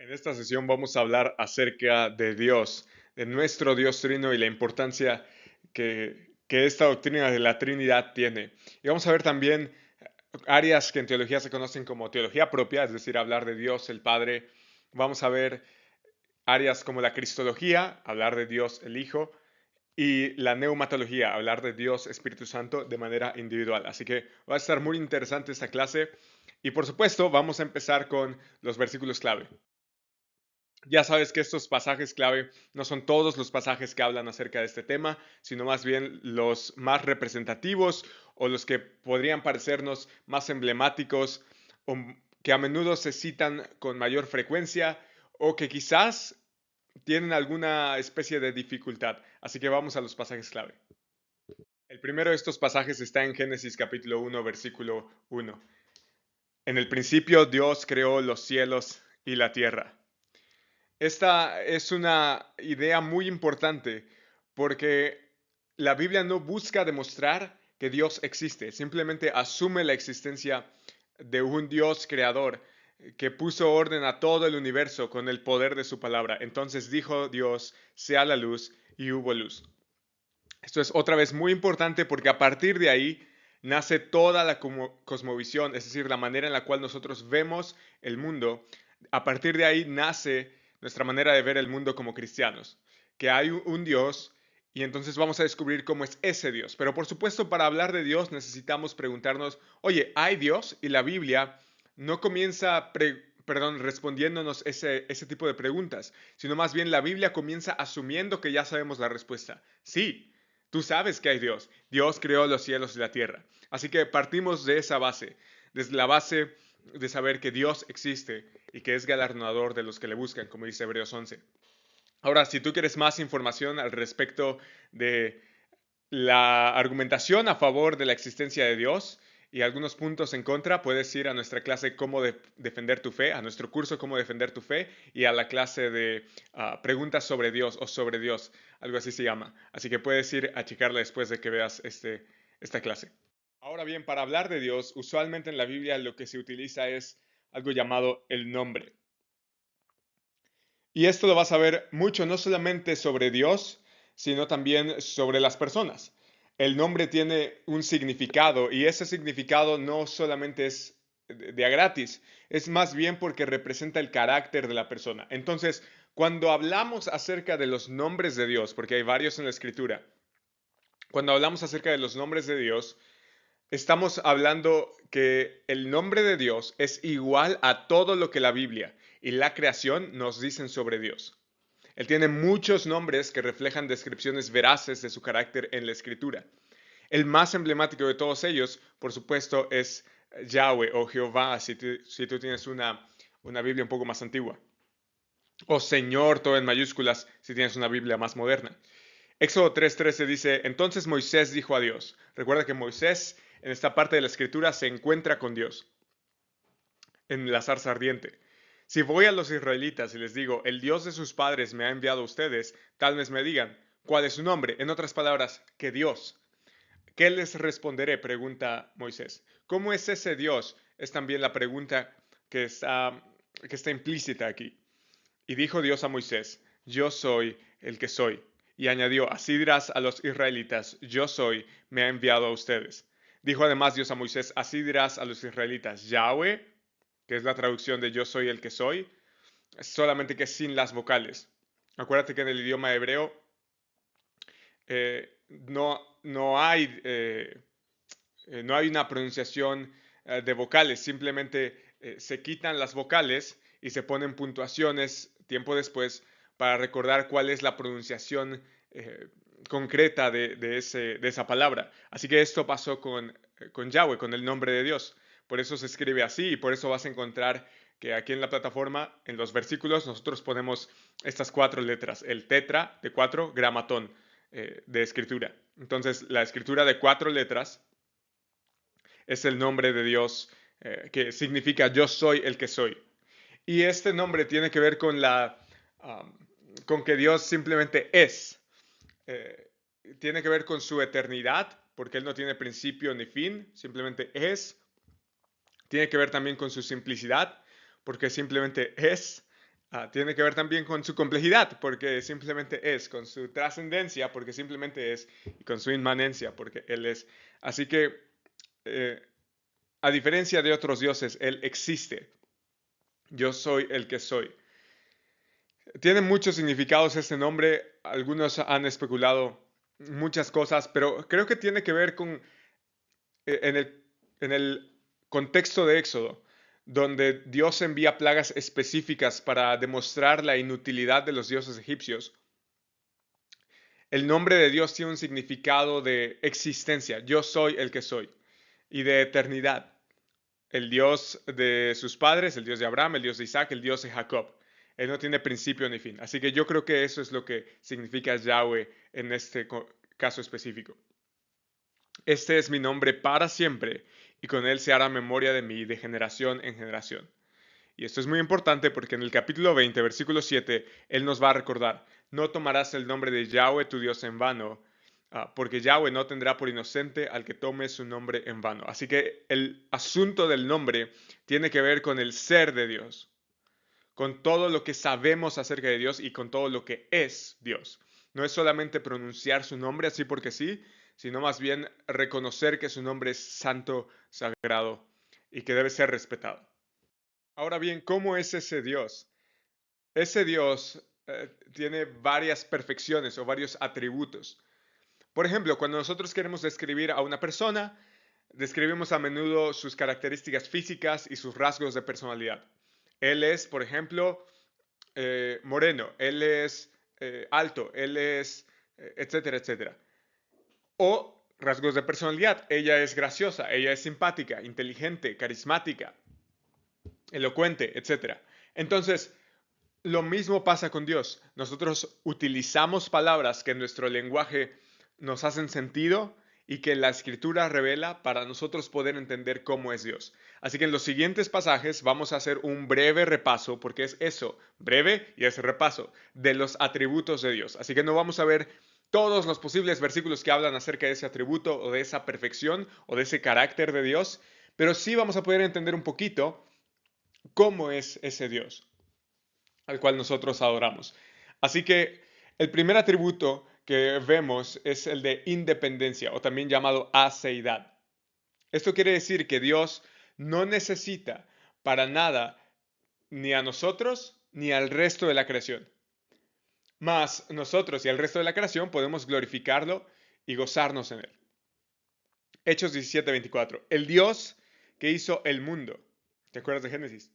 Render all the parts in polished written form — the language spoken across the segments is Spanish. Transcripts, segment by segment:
En esta sesión vamos a hablar acerca de Dios, de nuestro Dios Trino y la importancia que esta doctrina de la Trinidad tiene. Y vamos a ver también áreas que en teología se conocen como teología propia, es decir, hablar de Dios el Padre. Vamos a ver áreas como la cristología, hablar de Dios el Hijo, y la neumatología, hablar de Dios Espíritu Santo de manera individual. Así que va a estar muy interesante esta clase. Y por supuesto, vamos a empezar con los versículos clave. Ya sabes que estos pasajes clave no son todos los pasajes que hablan acerca de este tema, sino más bien los más representativos o los que podrían parecernos más emblemáticos o que a menudo se citan con mayor frecuencia o que quizás tienen alguna especie de dificultad. Así que vamos a los pasajes clave. El primero de estos pasajes está en Génesis capítulo 1, versículo 1. En el principio Dios creó los cielos y la tierra. Esta es una idea muy importante porque la Biblia no busca demostrar que Dios existe, simplemente asume la existencia de un Dios creador que puso orden a todo el universo con el poder de su palabra. Entonces dijo Dios, sea la luz y hubo luz. Esto es otra vez muy importante porque a partir de ahí nace toda la cosmovisión, es decir, la manera en la cual nosotros vemos el mundo. A partir de ahí nace nuestra manera de ver el mundo como cristianos, que hay un Dios y entonces vamos a descubrir cómo es ese Dios. Pero por supuesto, para hablar de Dios necesitamos preguntarnos, oye, ¿hay Dios? Y la Biblia no comienza respondiéndonos ese tipo de preguntas, sino más bien la Biblia comienza asumiendo que ya sabemos la respuesta. Sí, tú sabes que hay Dios. Dios creó los cielos y la tierra. Así que partimos de esa base, desde la base de saber que Dios existe y que es galardonador de los que le buscan, como dice Hebreos 11. Ahora, si tú quieres más información al respecto de la argumentación a favor de la existencia de Dios y algunos puntos en contra, puedes ir a nuestra clase Cómo defender tu fe, a nuestro curso Cómo defender tu fe y a la clase de preguntas sobre Dios o sobre Dios, algo así se llama. Así que puedes ir a checarla después de que veas esta clase. Ahora bien, para hablar de Dios, usualmente en la Biblia lo que se utiliza es algo llamado el nombre. Y esto lo vas a ver mucho, no solamente sobre Dios, sino también sobre las personas. El nombre tiene un significado y ese significado no solamente es de a gratis, es más bien porque representa el carácter de la persona. Entonces, cuando hablamos acerca de los nombres de Dios, porque hay varios en la escritura, cuando hablamos acerca de los nombres de Dios, estamos hablando que el nombre de Dios es igual a todo lo que la Biblia y la creación nos dicen sobre Dios. Él tiene muchos nombres que reflejan descripciones veraces de su carácter en la escritura. El más emblemático de todos ellos, por supuesto, es Yahweh o Jehová, si tú tienes una Biblia un poco más antigua. O Señor, todo en mayúsculas, si tienes una Biblia más moderna. Éxodo 3:13 dice, entonces Moisés dijo a Dios. Recuerda que Moisés en esta parte de la escritura se encuentra con Dios en la zarza ardiente. Si voy a los israelitas y les digo, el Dios de sus padres me ha enviado a ustedes, tal vez me digan, ¿cuál es su nombre? En otras palabras, ¿qué Dios? ¿Qué les responderé? Pregunta Moisés. ¿Cómo es ese Dios? Es también la pregunta que está implícita aquí. Y dijo Dios a Moisés, yo soy el que soy. Y añadió, así dirás a los israelitas, yo soy, me ha enviado a ustedes. Dijo además Dios a Moisés, así dirás a los israelitas, Yahweh, que es la traducción de yo soy el que soy, solamente que sin las vocales. Acuérdate que en el idioma hebreo no hay una pronunciación de vocales, simplemente se quitan las vocales y se ponen puntuaciones tiempo después para recordar cuál es la pronunciación eh, concreta de esa palabra. Así que esto pasó con Yahweh, con el nombre de Dios. Por eso se escribe así y por eso vas a encontrar que aquí en la plataforma, en los versículos, nosotros ponemos estas 4 letras, el tetra de 4, gramatón de escritura. Entonces, la escritura de 4 letras es el nombre de Dios que significa yo soy el que soy. Y este nombre tiene que ver um, con que Dios simplemente es. Eh, Tiene que ver con su eternidad, porque Él no tiene principio ni fin, simplemente es. Tiene que ver también con su simplicidad, porque simplemente es. Tiene que ver también con su complejidad, porque simplemente es, con su trascendencia, porque simplemente es, y con su inmanencia, porque Él es. Así que, eh, a diferencia de otros dioses, Él existe. Yo soy el que soy. Tiene muchos significados este nombre, algunos han especulado muchas cosas, pero creo que tiene que ver con, eh, en el, en el contexto de Éxodo, donde Dios envía plagas específicas para demostrar la inutilidad de los dioses egipcios. El nombre de Dios tiene un significado de existencia, yo soy el que soy, y de eternidad, el Dios de sus padres, el Dios de Abraham, el Dios de Isaac, el Dios de Jacob. Él no tiene principio ni fin. Así que yo creo que eso es lo que significa Yahweh en este caso específico. Este es mi nombre para siempre, y con él se hará memoria de mí de generación en generación. Y esto es muy importante porque en el capítulo 20, versículo 7, Él nos va a recordar, no tomarás el nombre de Yahweh tu Dios en vano, porque Yahweh no tendrá por inocente al que tome su nombre en vano. Así que el asunto del nombre tiene que ver con el ser de Dios, con todo lo que sabemos acerca de Dios y con todo lo que es Dios. No es solamente pronunciar su nombre así porque sí, sino más bien reconocer que su nombre es santo, sagrado y que debe ser respetado. Ahora bien, ¿cómo es ese Dios? Ese Dios tiene varias perfecciones o varios atributos. Por ejemplo, cuando nosotros queremos describir a una persona, describimos a menudo sus características físicas y sus rasgos de personalidad. Él es, por ejemplo, moreno, él es alto, él es, etcétera, etcétera. O rasgos de personalidad, ella es graciosa, ella es simpática, inteligente, carismática, elocuente, etcétera. Entonces, lo mismo pasa con Dios. Nosotros utilizamos palabras que en nuestro lenguaje nos hacen sentido y que la escritura revela para nosotros poder entender cómo es Dios. Así que en los siguientes pasajes vamos a hacer un breve repaso, porque es eso, breve y es repaso, de los atributos de Dios. Así que no vamos a ver todos los posibles versículos que hablan acerca de ese atributo o de esa perfección o de ese carácter de Dios, pero sí vamos a poder entender un poquito cómo es ese Dios al cual nosotros adoramos. Así que el primer atributo que vemos es el de independencia o también llamado aceidad. Esto quiere decir que Dios no necesita para nada ni a nosotros ni al resto de la creación. Mas nosotros y el resto de la creación podemos glorificarlo y gozarnos en él. Hechos 17:24. El Dios que hizo el mundo. ¿Te acuerdas de Génesis?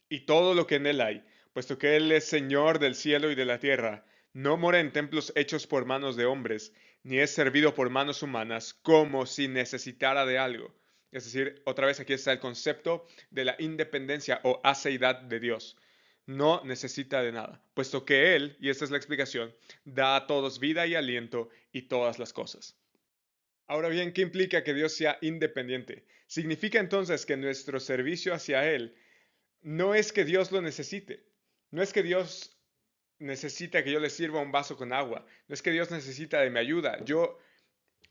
Y todo lo que en él hay, puesto que él es Señor del cielo y de la tierra, no mora en templos hechos por manos de hombres, ni es servido por manos humanas, como si necesitara de algo. Es decir, otra vez aquí está el concepto de la independencia o aceidad de Dios. No necesita de nada, puesto que Él, y esta es la explicación, da a todos vida y aliento y todas las cosas. Ahora bien, ¿qué implica que Dios sea independiente? Significa entonces que nuestro servicio hacia Él no es que Dios lo necesite, no es que Dios necesita que yo le sirva un vaso con agua, no es que Dios necesita de mi ayuda. Yo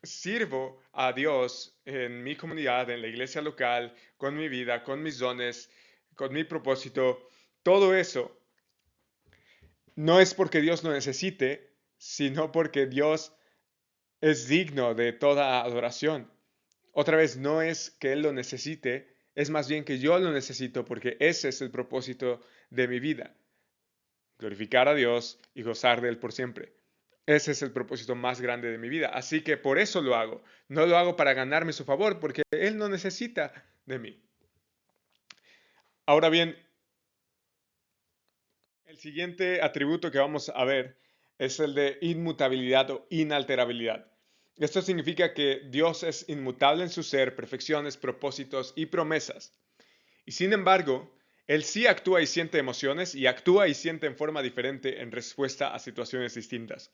sirvo a Dios en mi comunidad, en la iglesia local, con mi vida, con mis dones, con mi propósito. Todo eso no es porque Dios lo necesite, sino porque Dios es digno de toda adoración. Otra vez, no es que Él lo necesite, es más bien que yo lo necesito porque ese es el propósito de mi vida. Glorificar a Dios y gozar de Él por siempre. Ese es el propósito más grande de mi vida. Así que por eso lo hago. No lo hago para ganarme su favor, porque Él no necesita de mí. Ahora bien, el siguiente atributo que vamos a ver es el de inmutabilidad o inalterabilidad. Esto significa que Dios es inmutable en su ser, perfecciones, propósitos y promesas. Y sin embargo, Él sí actúa y siente emociones y actúa y siente en forma diferente en respuesta a situaciones distintas.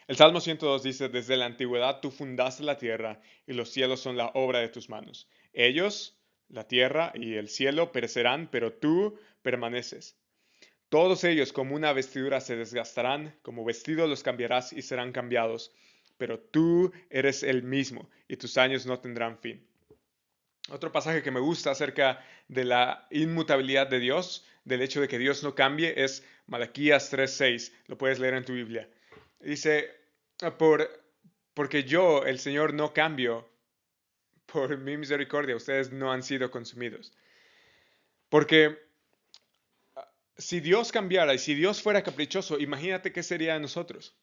El Salmo 102 dice, desde la antigüedad tú fundaste la tierra y los cielos son la obra de tus manos. Ellos, la tierra y el cielo perecerán, pero tú permaneces. Todos ellos como una vestidura se desgastarán, como vestido los cambiarás y serán cambiados, pero tú eres el mismo y tus años no tendrán fin. Otro pasaje que me gusta acerca de la inmutabilidad de Dios, del hecho de que Dios no cambie, es Malaquías 3:6. Lo puedes leer en tu Biblia. Dice, por, porque yo, el Señor, no cambio, por mi misericordia, ustedes no han sido consumidos. Porque si Dios cambiara y si Dios fuera caprichoso, imagínate qué sería de nosotros.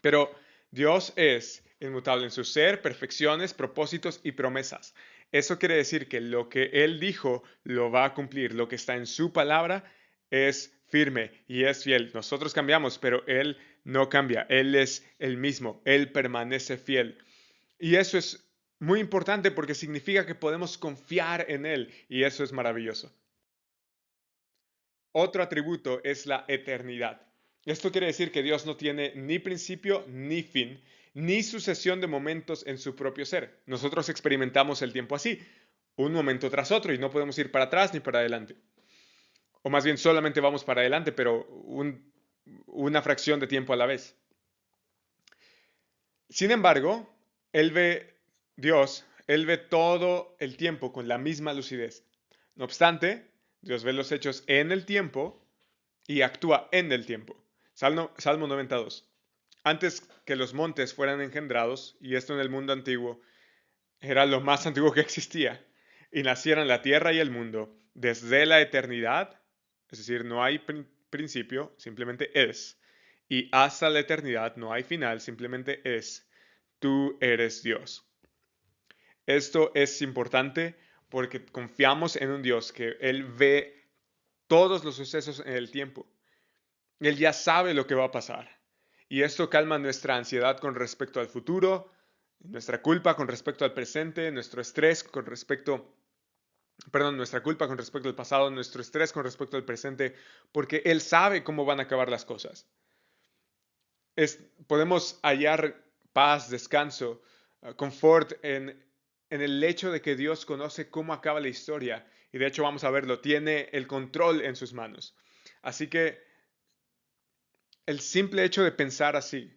Pero Dios es inmutable en su ser, perfecciones, propósitos y promesas. Eso quiere decir que lo que Él dijo lo va a cumplir. Lo que está en su palabra es firme y es fiel. Nosotros cambiamos, pero Él no cambia. Él es el mismo. Él permanece fiel. Y eso es muy importante porque significa que podemos confiar en Él y eso es maravilloso. Otro atributo es la eternidad. Esto quiere decir que Dios no tiene ni principio ni fin, ni sucesión de momentos en su propio ser. Nosotros experimentamos el tiempo así, un momento tras otro, y no podemos ir para atrás ni para adelante. O más bien solamente vamos para adelante, pero una fracción de tiempo a la vez. Sin embargo, Él ve todo el tiempo con la misma lucidez. No obstante, Dios ve los hechos en el tiempo y actúa en el tiempo. Salmo 92. Antes que los montes fueran engendrados, y esto en el mundo antiguo era lo más antiguo que existía, y nacieran la tierra y el mundo, desde la eternidad, es decir, no hay principio, simplemente es, y hasta la eternidad no hay final, simplemente es. Tú eres Dios. Esto es importante porque confiamos en un Dios que Él ve todos los sucesos en el tiempo. Él ya sabe lo que va a pasar. Y esto calma nuestra ansiedad con respecto al futuro, nuestra culpa con respecto al presente, nuestro estrés con respecto, perdón, nuestra culpa con respecto al pasado, nuestro estrés con respecto al presente, porque Él sabe cómo van a acabar las cosas. Podemos hallar paz, descanso, confort en el hecho de que Dios conoce cómo acaba la historia. Y de hecho vamos a verlo, tiene el control en sus manos. Así que el simple hecho de pensar así,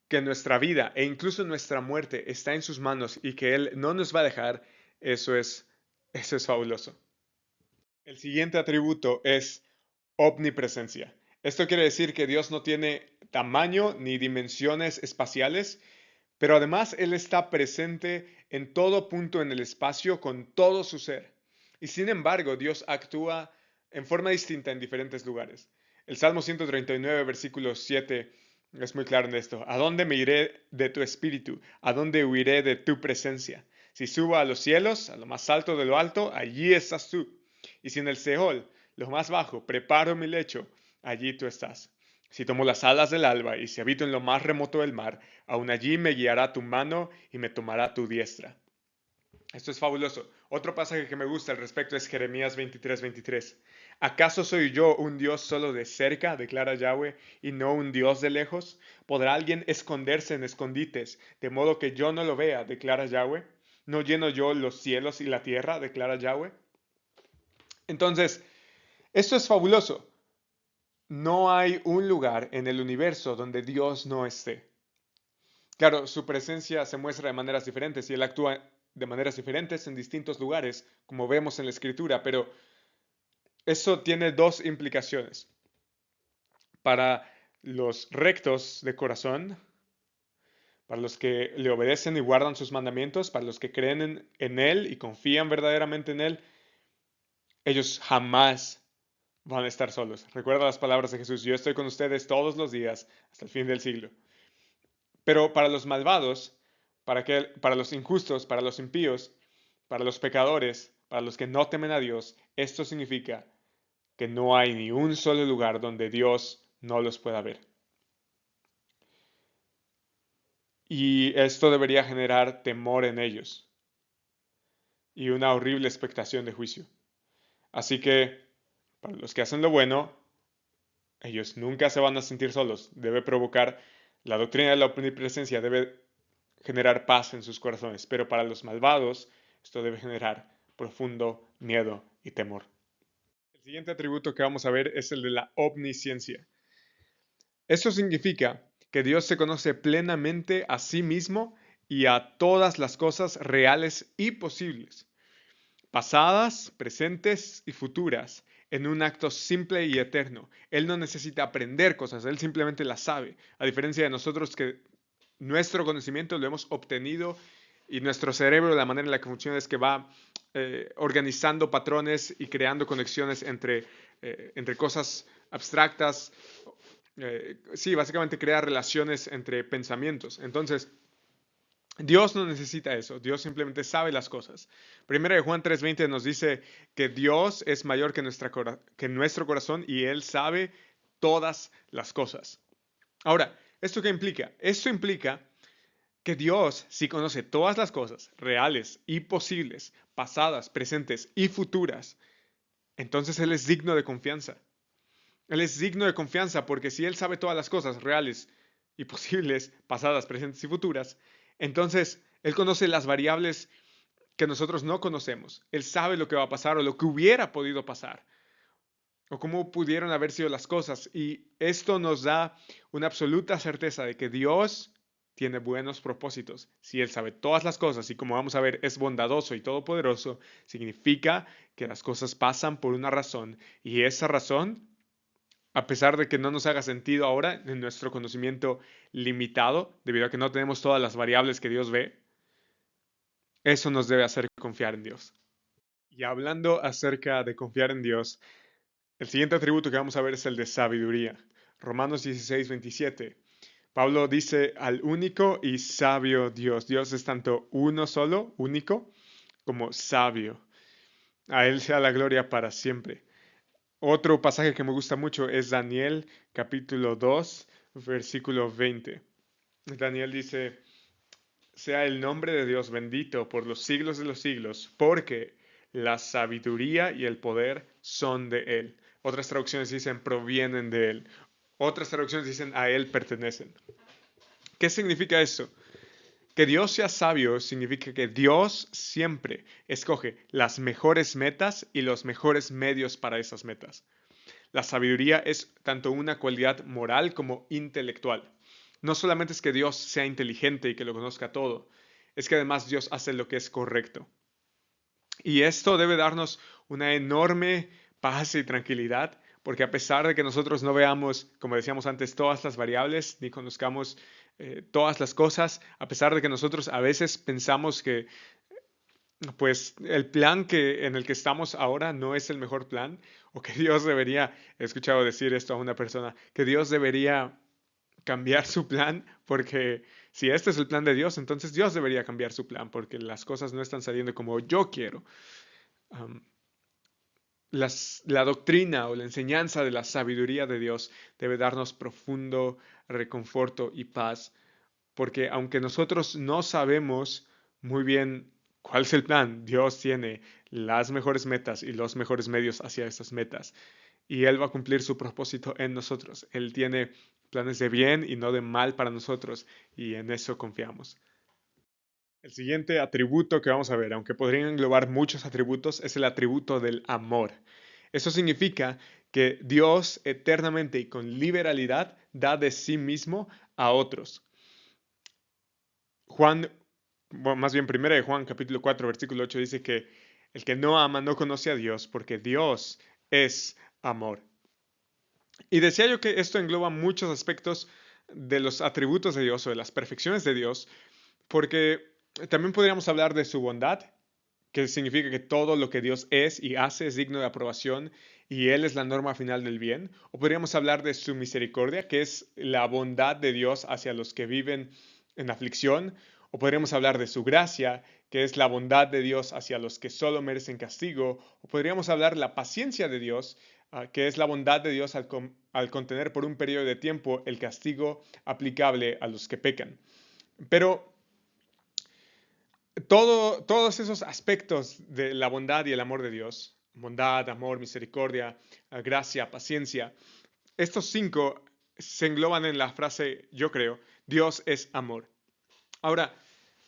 que nuestra vida e incluso nuestra muerte está en sus manos y que Él no nos va a dejar, eso es fabuloso. El siguiente atributo es omnipresencia. Esto quiere decir que Dios no tiene tamaño ni dimensiones espaciales, pero además Él está presente en todo punto en el espacio con todo su ser. Y sin embargo, Dios actúa en forma distinta en diferentes lugares. El Salmo 139, versículo 7 es muy claro en esto. ¿A dónde me iré de tu espíritu? ¿A dónde huiré de tu presencia? Si subo a los cielos, a lo más alto de lo alto, allí estás tú. Y si en el Seol, lo más bajo, preparo mi lecho, allí tú estás. Si tomo las alas del alba y si habito en lo más remoto del mar, aún allí me guiará tu mano y me tomará tu diestra. Esto es fabuloso. Otro pasaje que me gusta al respecto es Jeremías 23:23. ¿Acaso soy yo un Dios solo de cerca, declara Yahweh, y no un Dios de lejos? ¿Podrá alguien esconderse en escondites, de modo que yo no lo vea, declara Yahweh? ¿No lleno yo los cielos y la tierra, declara Yahweh? Entonces, esto es fabuloso. No hay un lugar en el universo donde Dios no esté. Claro, su presencia se muestra de maneras diferentes y Él actúa de maneras diferentes en distintos lugares, como vemos en la escritura, pero eso tiene dos implicaciones. Para los rectos de corazón, para los que le obedecen y guardan sus mandamientos, para los que creen en Él y confían verdaderamente en Él, ellos jamás van a estar solos. Recuerda las palabras de Jesús, yo estoy con ustedes todos los días hasta el fin del siglo. Pero para los malvados, para los injustos, para los impíos, para los pecadores, para los que no temen a Dios, esto significa que no hay ni un solo lugar donde Dios no los pueda ver. Y esto debería generar temor en ellos y una horrible expectación de juicio. Así que, para los que hacen lo bueno, ellos nunca se van a sentir solos. Debe provocar, la doctrina de la omnipresencia debe generar paz en sus corazones, pero para los malvados esto debe generar profundo miedo y temor. El siguiente atributo que vamos a ver es el de la omnisciencia. Esto significa que Dios se conoce plenamente a sí mismo y a todas las cosas reales y posibles, pasadas, presentes y futuras, en un acto simple y eterno. Él no necesita aprender cosas, él simplemente las sabe, a diferencia de nosotros que nuestro conocimiento lo hemos obtenido y nuestro cerebro, la manera en la que funciona es que va organizando patrones y creando conexiones entre cosas abstractas. Sí, básicamente crea relaciones entre pensamientos. Entonces, Dios no necesita eso, Dios simplemente sabe las cosas. Primera de Juan 3:20 nos dice que Dios es mayor que, que nuestro corazón y Él sabe todas las cosas. Ahora, ¿esto qué implica? Esto implica que Dios, si conoce todas las cosas reales y posibles, pasadas, presentes y futuras, entonces Él es digno de confianza. Él es digno de confianza porque si Él sabe todas las cosas reales y posibles, pasadas, presentes y futuras, entonces Él conoce las variables que nosotros no conocemos. Él sabe lo que va a pasar o lo que hubiera podido pasar o cómo pudieron haber sido las cosas. Y esto nos da una absoluta certeza de que Dios tiene buenos propósitos. Si Él sabe todas las cosas y como vamos a ver es bondadoso y todopoderoso, significa que las cosas pasan por una razón y esa razón, a pesar de que no nos haga sentido ahora en nuestro conocimiento limitado, debido a que no tenemos todas las variables que Dios ve, eso nos debe hacer confiar en Dios. Y hablando acerca de confiar en Dios, el siguiente atributo que vamos a ver es el de sabiduría. Romanos 16:27. Pablo dice al único y sabio Dios. Dios es tanto uno solo, único, como sabio. A Él sea la gloria para siempre. Otro pasaje que me gusta mucho es Daniel capítulo 2, versículo 20. Daniel dice, sea el nombre de Dios bendito por los siglos de los siglos, porque la sabiduría y el poder son de Él. Otras traducciones dicen provienen de Él. Otras traducciones dicen a Él pertenecen. ¿Qué significa eso? Que Dios sea sabio significa que Dios siempre escoge las mejores metas y los mejores medios para esas metas. La sabiduría es tanto una cualidad moral como intelectual. No solamente es que Dios sea inteligente y que lo conozca todo, es que además Dios hace lo que es correcto. Y esto debe darnos una enorme paz y tranquilidad, porque a pesar de que nosotros no veamos, como decíamos antes, todas las variables, ni conozcamos todas las cosas, a pesar de que nosotros a veces pensamos que pues el plan en el que estamos ahora no es el mejor plan, o que Dios debería, he escuchado decir esto a una persona, que Dios debería cambiar su plan, porque si este es el plan de Dios, entonces Dios debería cambiar su plan, porque las cosas no están saliendo como yo quiero. Um, la doctrina o la enseñanza de la sabiduría de Dios debe darnos profundo reconforto y paz, porque aunque nosotros no sabemos muy bien cuál es el plan, Dios tiene las mejores metas y los mejores medios hacia esas metas. Y Él va a cumplir su propósito en nosotros. Él tiene planes de bien y no de mal para nosotros, y en eso confiamos. El siguiente atributo que vamos a ver, aunque podrían englobar muchos atributos, es el atributo del amor. Eso significa que Dios eternamente y con liberalidad da de sí mismo a otros. Juan, bueno, más bien primera de Juan capítulo 4 versículo 8 dice que el que no ama no conoce a Dios porque Dios es amor. Y decía yo que esto engloba muchos aspectos de los atributos de Dios o de las perfecciones de Dios, porque también podríamos hablar de su bondad, que significa que todo lo que Dios es y hace es digno de aprobación y Él es la norma final del bien. O podríamos hablar de su misericordia, que es la bondad de Dios hacia los que viven en aflicción. O podríamos hablar de su gracia, que es la bondad de Dios hacia los que solo merecen castigo. O podríamos hablar de la paciencia de Dios, que es la bondad de Dios al contener por un periodo de tiempo el castigo aplicable a los que pecan. Pero todos esos aspectos de la bondad y el amor de Dios, bondad, amor, misericordia, gracia, paciencia, estos cinco se engloban en la frase, yo creo, Dios es amor. Ahora,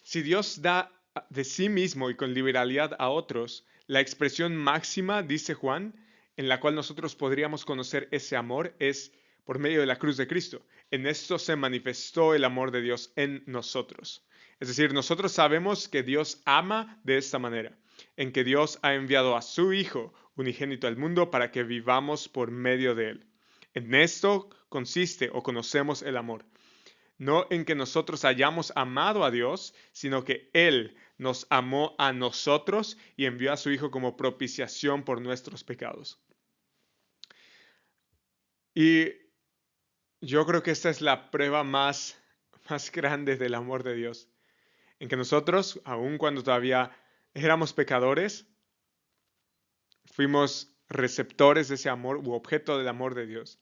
si Dios da de sí mismo y con liberalidad a otros, la expresión máxima, dice Juan, en la cual nosotros podríamos conocer ese amor es por medio de la cruz de Cristo. En esto se manifestó el amor de Dios en nosotros. Es decir, nosotros sabemos que Dios ama de esta manera, en que Dios ha enviado a su Hijo unigénito al mundo para que vivamos por medio de él. En esto consiste o conocemos el amor, no en que nosotros hayamos amado a Dios, sino que Él nos amó a nosotros y envió a su Hijo como propiciación por nuestros pecados. Y yo creo que esta es la prueba más grande del amor de Dios, en que nosotros, aun cuando todavía éramos pecadores, fuimos receptores de ese amor u objeto del amor de Dios,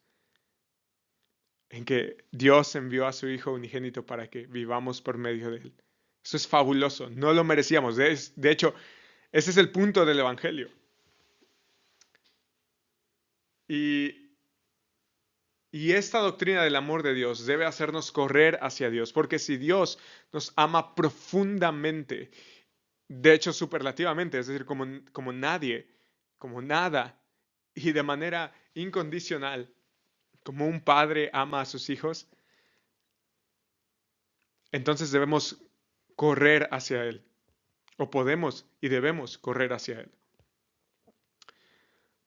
en que Dios envió a su Hijo unigénito para que vivamos por medio de él. Eso es fabuloso, no lo merecíamos. De hecho, ese es el punto del Evangelio. Y, y esta doctrina del amor de Dios debe hacernos correr hacia Dios, porque si Dios nos ama profundamente, de hecho superlativamente, es decir, como nadie, como nada, y de manera incondicional, como un padre ama a sus hijos, entonces debemos correr hacia Él, o podemos y debemos correr hacia Él,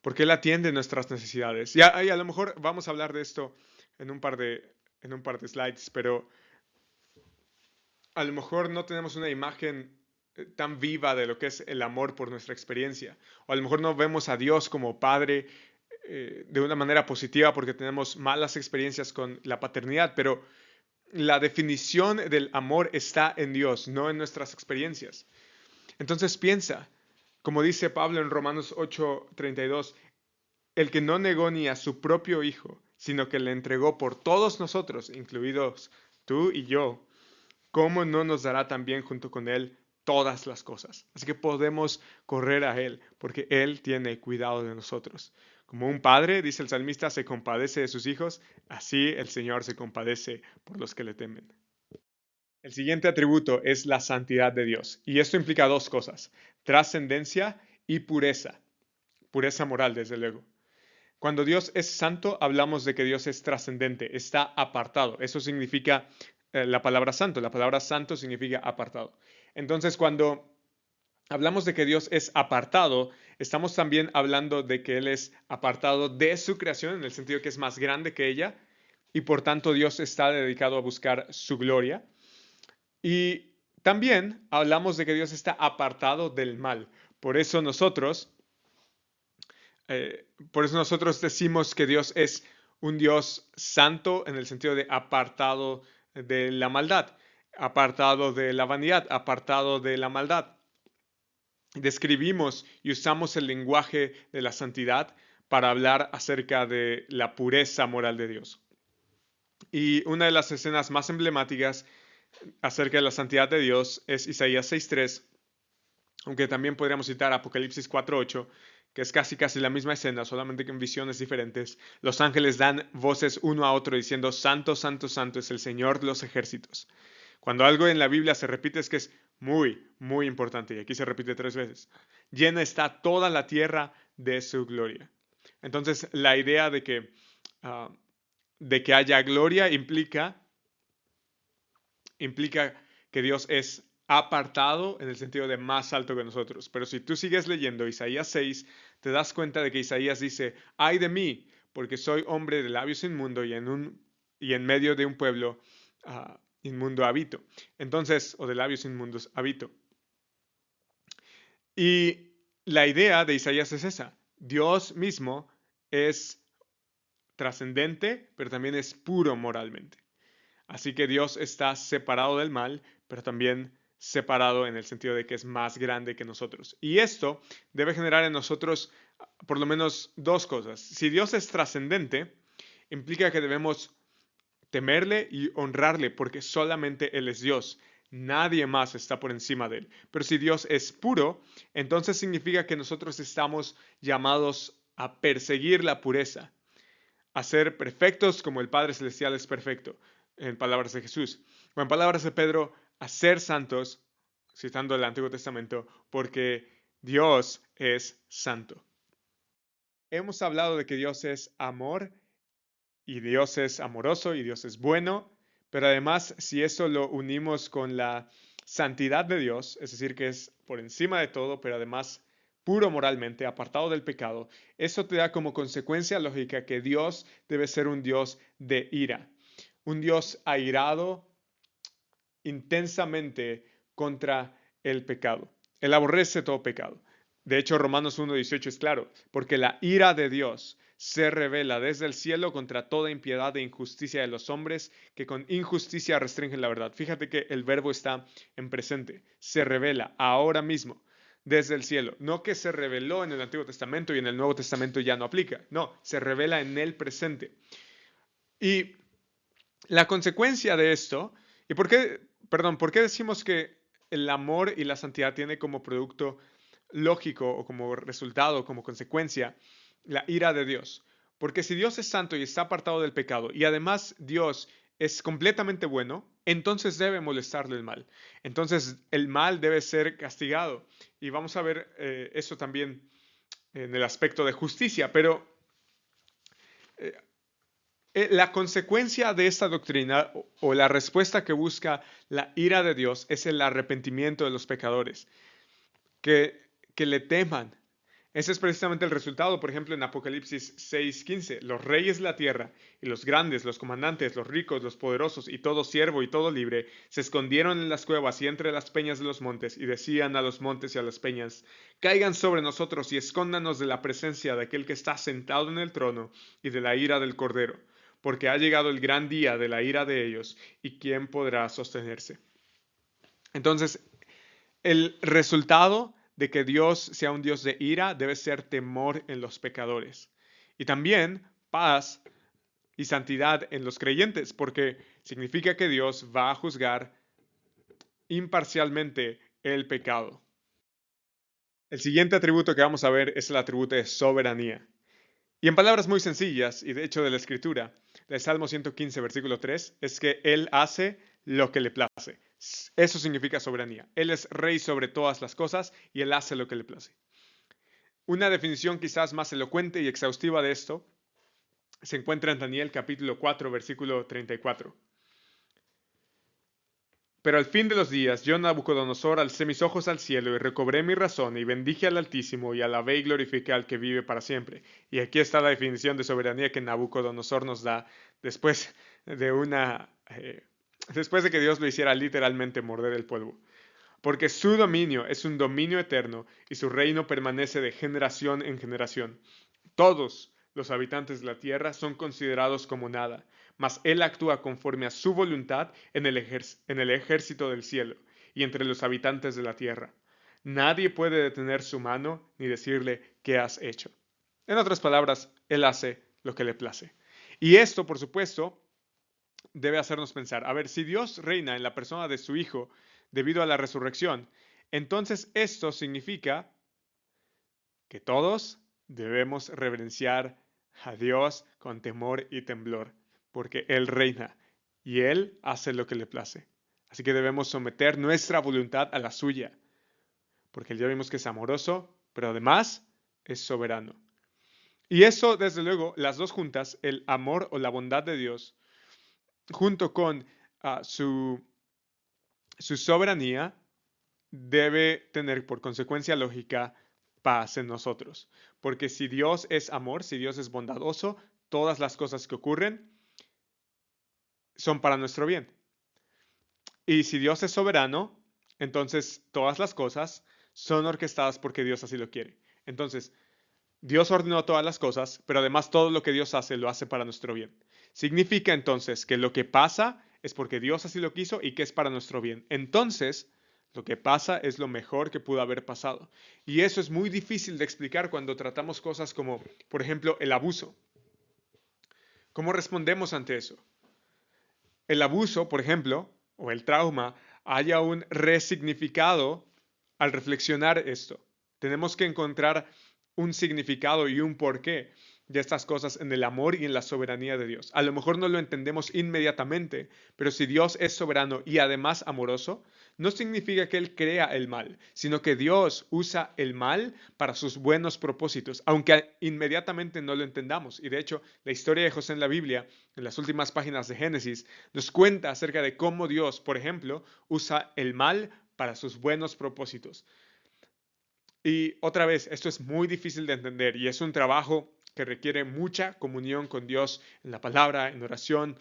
porque Él atiende nuestras necesidades. Y a lo mejor vamos a hablar de esto en en un par de slides, pero a lo mejor no tenemos una imagen tan viva de lo que es el amor por nuestra experiencia, o a lo mejor no vemos a Dios como Padre de una manera positiva porque tenemos malas experiencias con la paternidad, pero la definición del amor está en Dios, no en nuestras experiencias. Entonces piensa, como dice Pablo en Romanos 8:32, el que no negó ni a su propio Hijo, sino que le entregó por todos nosotros, incluidos tú y yo, ¿cómo no nos dará también junto con Él todas las cosas? Así que podemos correr a Él, porque Él tiene cuidado de nosotros. Como un padre, dice el salmista, se compadece de sus hijos, así el Señor se compadece por los que le temen. El siguiente atributo es la santidad de Dios, y esto implica dos cosas, trascendencia y pureza, pureza moral, desde luego. Cuando Dios es santo, hablamos de que Dios es trascendente, está apartado. Eso significa la palabra santo. La palabra santo significa apartado. Entonces, cuando hablamos de que Dios es apartado, estamos también hablando de que Él es apartado de su creación, en el sentido que es más grande que ella, y por tanto Dios está dedicado a buscar su gloria. Y también hablamos de que Dios está apartado del mal. Por eso nosotros decimos que Dios es un Dios santo en el sentido de apartado de la maldad, apartado de la vanidad, apartado de la maldad. Describimos y usamos el lenguaje de la santidad para hablar acerca de la pureza moral de Dios. Y una de las escenas más emblemáticas acerca de la santidad de Dios es Isaías 6:3, aunque también podríamos citar Apocalipsis 4:8, que es casi la misma escena, solamente que en visiones diferentes. Los ángeles dan voces uno a otro diciendo, Santo, Santo, Santo es el Señor de los ejércitos. Cuando algo en la Biblia se repite es que es muy importante, y aquí se repite 3 veces. Llena está toda la tierra de su gloria. Entonces, la idea de que haya gloria implica que Dios es apartado en el sentido de más alto que nosotros. Pero si tú sigues leyendo Isaías 6, te das cuenta de que Isaías dice, ay de mí, porque soy hombre de labios inmundo y en medio de un pueblo inmundo habito. Entonces, o de labios inmundos habito. Y la idea de Isaías es esa. Dios mismo es trascendente, pero también es puro moralmente. Así que Dios está separado del mal, pero también separado en el sentido de que es más grande que nosotros. Y esto debe generar en nosotros por lo menos dos cosas. Si Dios es trascendente, implica que debemos temerle y honrarle porque solamente Él es Dios. Nadie más está por encima de Él. Pero si Dios es puro, entonces significa que nosotros estamos llamados a perseguir la pureza, a ser perfectos como el Padre Celestial es perfecto, en palabras de Jesús. O en palabras de Pedro, a ser santos, citando el Antiguo Testamento, porque Dios es santo. Hemos hablado de que Dios es amor y Dios es amoroso y Dios es bueno, pero además si eso lo unimos con la santidad de Dios, es decir, que es por encima de todo, pero además puro moralmente, apartado del pecado, eso te da como consecuencia lógica que Dios debe ser un Dios de ira, un Dios airado intensamente contra el pecado. Él aborrece todo pecado. De hecho, Romanos 1:18 es claro, porque la ira de Dios se revela desde el cielo contra toda impiedad e injusticia de los hombres que con injusticia restringen la verdad. Fíjate que el verbo está en presente, se revela ahora mismo desde el cielo. No que se reveló en el Antiguo Testamento y en el Nuevo Testamento ya no aplica. No, se revela en el presente. Y la consecuencia de esto, ¿y por qué decimos que el amor y la santidad tiene como producto lógico o como resultado, como consecuencia, la ira de Dios? Porque si Dios es santo y está apartado del pecado y además Dios es completamente bueno, entonces debe molestarle el mal. Entonces el mal debe ser castigado. Y vamos a ver eso también en el aspecto de justicia, pero eh, la consecuencia de esta doctrina o la respuesta que busca la ira de Dios es el arrepentimiento de los pecadores, que le teman. Ese es precisamente el resultado, por ejemplo, en Apocalipsis 6:15. Los reyes de la tierra y los grandes, los comandantes, los ricos, los poderosos y todo siervo y todo libre se escondieron en las cuevas y entre las peñas de los montes y decían a los montes y a las peñas, caigan sobre nosotros y escóndanos de la presencia de aquel que está sentado en el trono y de la ira del Cordero, porque ha llegado el gran día de la ira de ellos y quién podrá sostenerse. Entonces, el resultado de que Dios sea un Dios de ira debe ser temor en los pecadores y también paz y santidad en los creyentes, porque significa que Dios va a juzgar imparcialmente el pecado. El siguiente atributo que vamos a ver es el atributo de soberanía. Y en palabras muy sencillas, y de hecho de la Escritura, del Salmo 115, versículo 3, es que Él hace lo que le place. Eso significa soberanía. Él es rey sobre todas las cosas y Él hace lo que le place. Una definición quizás más elocuente y exhaustiva de esto se encuentra en Daniel capítulo 4, versículo 34. Pero al fin de los días, yo, Nabucodonosor, alcé mis ojos al cielo y recobré mi razón y bendije al Altísimo y alabé y glorifiqué al que vive para siempre. Y aquí está la definición de soberanía que Nabucodonosor nos da después después de que Dios lo hiciera literalmente morder el polvo. Porque su dominio es un dominio eterno y su reino permanece de generación en generación. Todos los habitantes de la tierra son considerados como nada, mas Él actúa conforme a su voluntad en el ejército del cielo y entre los habitantes de la tierra. Nadie puede detener su mano ni decirle qué has hecho. En otras palabras, Él hace lo que le place. Y esto, por supuesto, debe hacernos pensar, a ver, si Dios reina en la persona de su Hijo debido a la resurrección, entonces esto significa que todos debemos reverenciar a Dios con temor y temblor, porque Él reina y Él hace lo que le place. Así que debemos someter nuestra voluntad a la suya, porque ya vimos que es amoroso, pero además es soberano. Y eso, desde luego, las dos juntas, el amor o la bondad de Dios, junto con su soberanía, debe tener por consecuencia lógica paz en nosotros. Porque si Dios es amor, si Dios es bondadoso, todas las cosas que ocurren son para nuestro bien. Y si Dios es soberano, entonces todas las cosas son orquestadas porque Dios así lo quiere. Entonces, Dios ordenó todas las cosas, pero además todo lo que Dios hace lo hace para nuestro bien. Significa entonces que lo que pasa es porque Dios así lo quiso y que es para nuestro bien. Entonces, lo que pasa es lo mejor que pudo haber pasado. Y eso es muy difícil de explicar cuando tratamos cosas como, por ejemplo, el abuso. ¿Cómo respondemos ante eso? El abuso, por ejemplo, o el trauma, haya un resignificado al reflexionar esto. Tenemos que encontrar un significado y un porqué. de estas cosas en el amor y en la soberanía de Dios. A lo mejor no lo entendemos inmediatamente, pero si Dios es soberano y además amoroso, no significa que Él crea el mal, sino que Dios usa el mal para sus buenos propósitos, aunque inmediatamente no lo entendamos. Y de hecho, la historia de José en la Biblia, en las últimas páginas de Génesis, nos cuenta acerca de cómo Dios, por ejemplo, usa el mal para sus buenos propósitos. Y otra vez, esto es muy difícil de entender y es un trabajo que requiere mucha comunión con Dios en la palabra, en oración,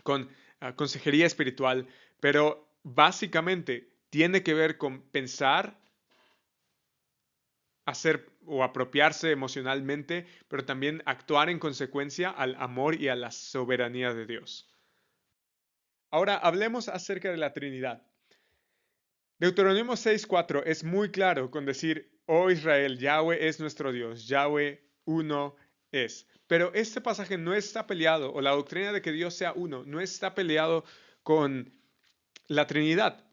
con consejería espiritual, pero básicamente tiene que ver con pensar, hacer o apropiarse emocionalmente, pero también actuar en consecuencia al amor y a la soberanía de Dios. Ahora hablemos acerca de la Trinidad. Deuteronomio 6:4 es muy claro con decir, oh Israel, Yahweh es nuestro Dios, Yahweh uno es. Pero este pasaje no está peleado, o la doctrina de que Dios sea uno, no está peleado con la Trinidad.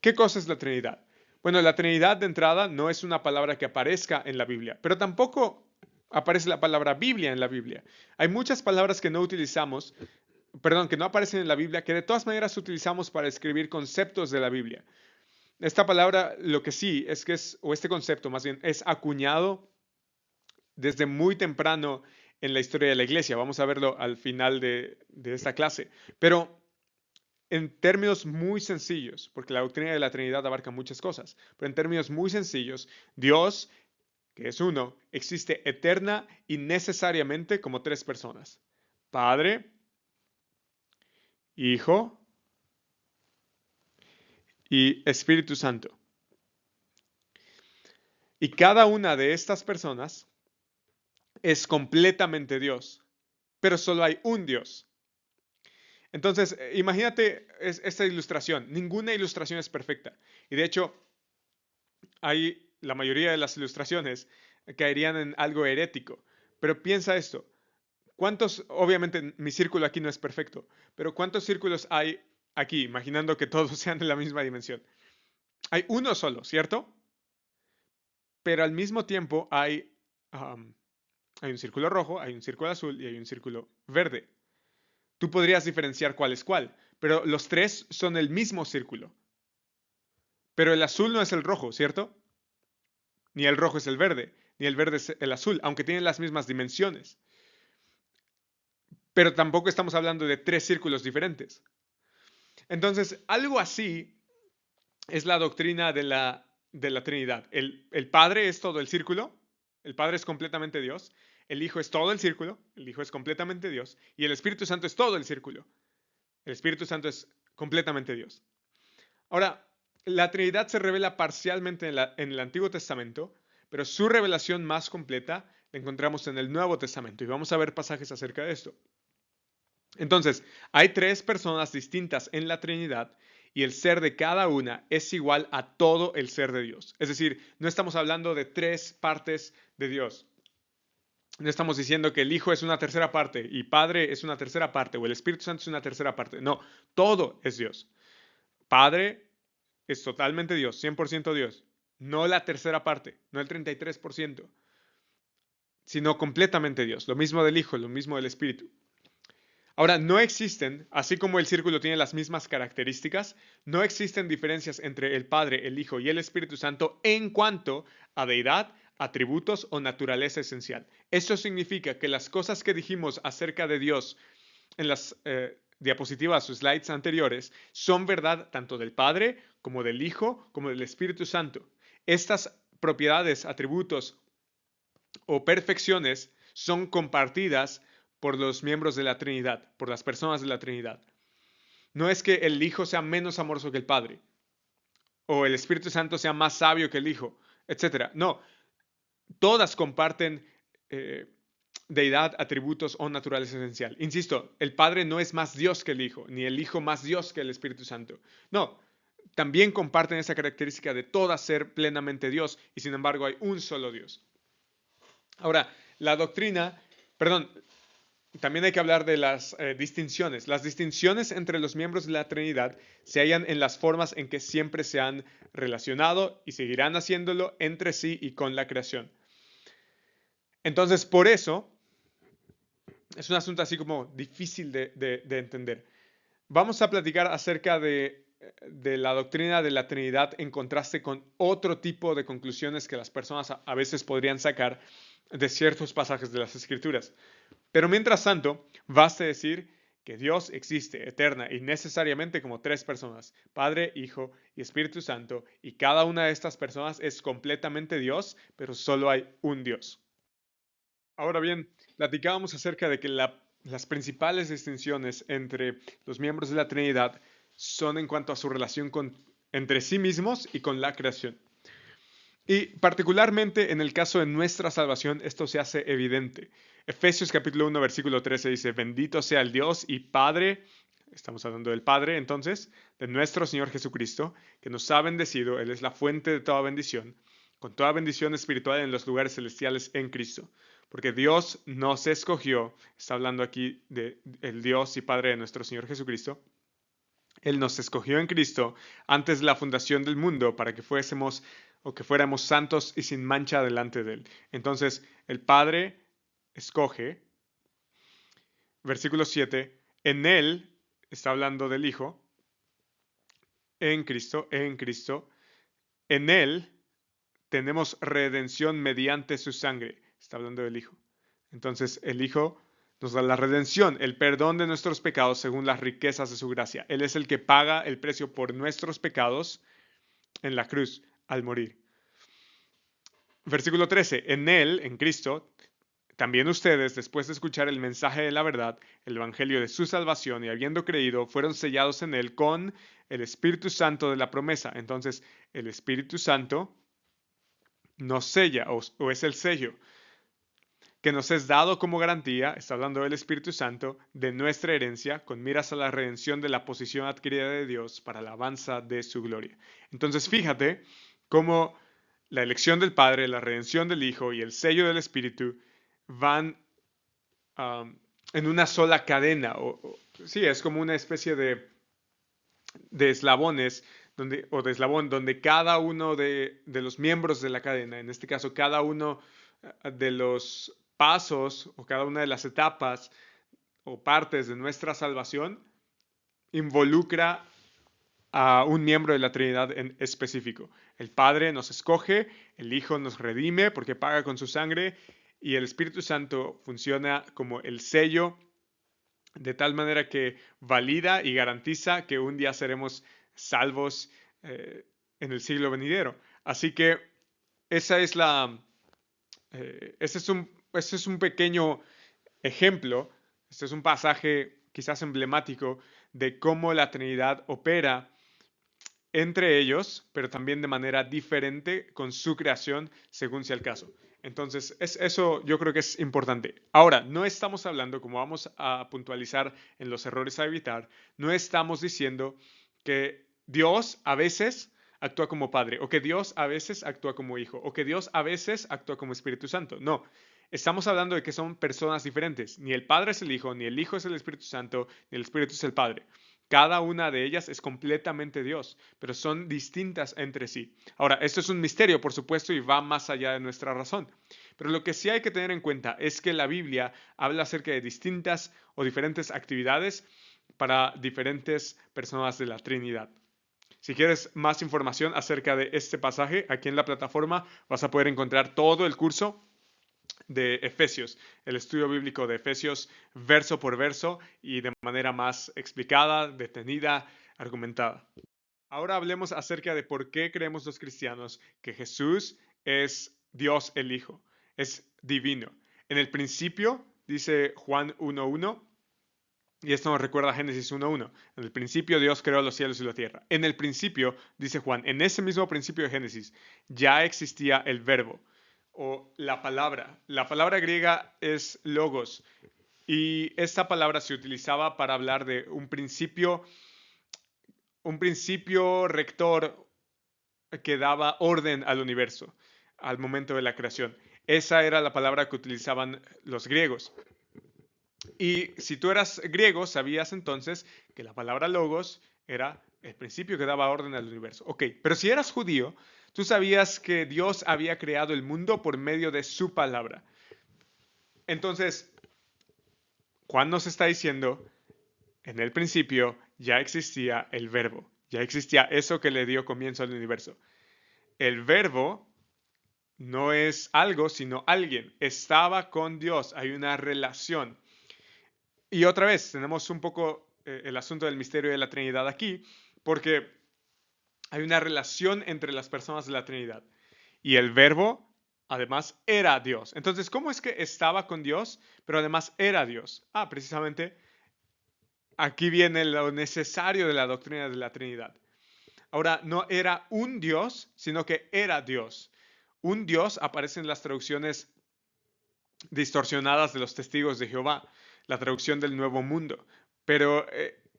¿Qué cosa es la Trinidad? Bueno, la Trinidad de entrada no es una palabra que aparezca en la Biblia, pero tampoco aparece la palabra Biblia en la Biblia. Hay muchas palabras que no utilizamos, perdón, que no aparecen en la Biblia, que de todas maneras utilizamos para escribir conceptos de la Biblia. Esta palabra, lo que sí es que es, o este concepto más bien, es acuñado desde muy temprano en la historia de la iglesia. Vamos a verlo al final de esta clase. Pero en términos muy sencillos, porque la doctrina de la Trinidad abarca muchas cosas, pero en términos muy sencillos, Dios, que es uno, existe eterna y necesariamente como tres personas. Padre, Hijo y Espíritu Santo. Y cada una de estas personas es completamente Dios, pero solo hay un Dios. Entonces, imagínate esta ilustración. Ninguna ilustración es perfecta. Y de hecho, hay la mayoría de las ilustraciones caerían en algo herético. Pero piensa esto. ¿Cuántos, obviamente mi círculo aquí no es perfecto, pero cuántos círculos hay aquí, imaginando que todos sean de la misma dimensión? Hay uno solo, ¿cierto? Pero al mismo tiempo hay un círculo rojo, hay un círculo azul y hay un círculo verde. Tú podrías diferenciar cuál es cuál, pero los tres son el mismo círculo. Pero el azul no es el rojo, ¿cierto? Ni el rojo es el verde, ni el verde es el azul, aunque tienen las mismas dimensiones. Pero tampoco estamos hablando de tres círculos diferentes. Entonces, algo así es la doctrina de la Trinidad. El Padre es todo el círculo, el Padre es completamente Dios, el Hijo es todo el círculo, el Hijo es completamente Dios, y el Espíritu Santo es todo el círculo. El Espíritu Santo es completamente Dios. Ahora, la Trinidad se revela parcialmente en el Antiguo Testamento, pero su revelación más completa la encontramos en el Nuevo Testamento, y vamos a ver pasajes acerca de esto. Entonces, hay tres personas distintas en la Trinidad y el ser de cada una es igual a todo el ser de Dios. Es decir, no estamos hablando de tres partes de Dios. No estamos diciendo que el Hijo es una tercera parte y Padre es una tercera parte o el Espíritu Santo es una tercera parte. No, todo es Dios. Padre es totalmente Dios, 100% Dios. No la tercera parte, no el 33%, sino completamente Dios. Lo mismo del Hijo, lo mismo del Espíritu. Ahora, no existen, así como el círculo tiene las mismas características, no existen diferencias entre el Padre, el Hijo y el Espíritu Santo en cuanto a deidad, atributos o naturaleza esencial. Esto significa que las cosas que dijimos acerca de Dios en las diapositivas o slides anteriores son verdad tanto del Padre como del Hijo como del Espíritu Santo. Estas propiedades, atributos o perfecciones son compartidas por los miembros de la Trinidad, por las personas de la Trinidad. No es que el Hijo sea menos amoroso que el Padre, o el Espíritu Santo sea más sabio que el Hijo, etc. No, todas comparten deidad, atributos o naturaleza esencial. Insisto, el Padre no es más Dios que el Hijo, ni el Hijo más Dios que el Espíritu Santo. No, también comparten esa característica de todas ser plenamente Dios, y sin embargo hay un solo Dios. Ahora, la doctrina, perdón, también hay que hablar de las distinciones. Las distinciones entre los miembros de la Trinidad se hallan en las formas en que siempre se han relacionado y seguirán haciéndolo entre sí y con la creación. Entonces, por eso, es un asunto así como difícil de entender. Vamos a platicar acerca de la doctrina de la Trinidad en contraste con otro tipo de conclusiones que las personas a veces podrían sacar de ciertos pasajes de las Escrituras. Pero mientras tanto, basta decir que Dios existe eterna y necesariamente como tres personas, Padre, Hijo y Espíritu Santo, y cada una de estas personas es completamente Dios, pero solo hay un Dios. Ahora bien, platicábamos acerca de que las principales distinciones entre los miembros de la Trinidad son en cuanto a su relación entre sí mismos y con la creación. Y particularmente en el caso de nuestra salvación, esto se hace evidente. Efesios capítulo 1, versículo 13 dice, bendito sea el Dios y Padre, estamos hablando del Padre entonces, de nuestro Señor Jesucristo, que nos ha bendecido, Él es la fuente de toda bendición, con toda bendición espiritual en los lugares celestiales en Cristo. Porque Dios nos escogió, está hablando aquí de el Dios y Padre de nuestro Señor Jesucristo, Él nos escogió en Cristo antes de la fundación del mundo para que fuésemos o que fuéramos santos y sin mancha delante de Él. Entonces, el Padre escoge, versículo 7, en Él, está hablando del Hijo, en Cristo, en Él tenemos redención mediante su sangre. Está hablando del Hijo. Entonces, el Hijo nos da la redención, el perdón de nuestros pecados según las riquezas de su gracia. Él es el que paga el precio por nuestros pecados en la cruz al morir. Versículo 13. En Él, en Cristo, también ustedes, después de escuchar el mensaje de la verdad, el evangelio de su salvación y habiendo creído, fueron sellados en Él con el Espíritu Santo de la promesa. Entonces, el Espíritu Santo nos sella o es el sello que nos es dado como garantía, está hablando del Espíritu Santo, de nuestra herencia, con miras a la redención de la posición adquirida de Dios para la alabanza de su gloria. Entonces, fíjate cómo la elección del Padre, la redención del Hijo y el sello del Espíritu van en una sola cadena. Sí, es como una especie de eslabones o de eslabón donde cada uno de los miembros de la cadena, en este caso cada uno de los pasos o cada una de las etapas o partes de nuestra salvación involucra a un miembro de la Trinidad en específico. El Padre nos escoge, el Hijo nos redime porque paga con su sangre y el Espíritu Santo funciona como el sello de tal manera que valida y garantiza que un día seremos salvos en el siglo venidero. Así que esa es ese es un pequeño ejemplo, este es un pasaje quizás emblemático de cómo la Trinidad opera entre ellos, pero también de manera diferente con su creación, según sea el caso. Entonces, eso yo creo que es importante. Ahora, no estamos hablando, como vamos a puntualizar en los errores a evitar, no estamos diciendo que Dios a veces actúa como Padre, o que Dios a veces actúa como Hijo, o que Dios a veces actúa como Espíritu Santo. No, estamos hablando de que son personas diferentes. Ni el Padre es el Hijo, ni el Hijo es el Espíritu Santo, ni el Espíritu es el Padre. Cada una de ellas es completamente Dios, pero son distintas entre sí. Ahora, esto es un misterio, por supuesto, y va más allá de nuestra razón. Pero lo que sí hay que tener en cuenta es que la Biblia habla acerca de distintas o diferentes actividades para diferentes personas de la Trinidad. Si quieres más información acerca de este pasaje, aquí en la plataforma vas a poder encontrar todo el curso de Efesios, el estudio bíblico de Efesios verso por verso y de manera más explicada, detenida, argumentada. Ahora hablemos acerca de por qué creemos los cristianos que Jesús es Dios el Hijo, es divino. En el principio, dice Juan 1.1, y esto nos recuerda a Génesis 1.1. En el principio Dios creó los cielos y la tierra. En el principio, dice Juan, en ese mismo principio de Génesis, ya existía el verbo o la palabra. La palabra griega es logos y esta palabra se utilizaba para hablar de un principio rector que daba orden al universo al momento de la creación. Esa era la palabra que utilizaban los griegos. Y si tú eras griego, sabías entonces que la palabra logos era el principio que daba orden al universo. Ok, pero si eras judío, tú sabías que Dios había creado el mundo por medio de su palabra. Entonces, Juan nos está diciendo, en el principio ya existía el verbo, ya existía eso que le dio comienzo al universo. El verbo no es algo, sino alguien. Estaba con Dios, hay una relación. Y otra vez, tenemos un poco el asunto del misterio de la Trinidad aquí, porque hay una relación entre las personas de la Trinidad. Y el verbo, además, era Dios. Entonces, ¿cómo es que estaba con Dios, pero además era Dios? Precisamente aquí viene lo necesario de la doctrina de la Trinidad. Ahora, no era un Dios, sino que era Dios. Un Dios aparece en las traducciones distorsionadas de los testigos de Jehová, la traducción del Nuevo Mundo. Pero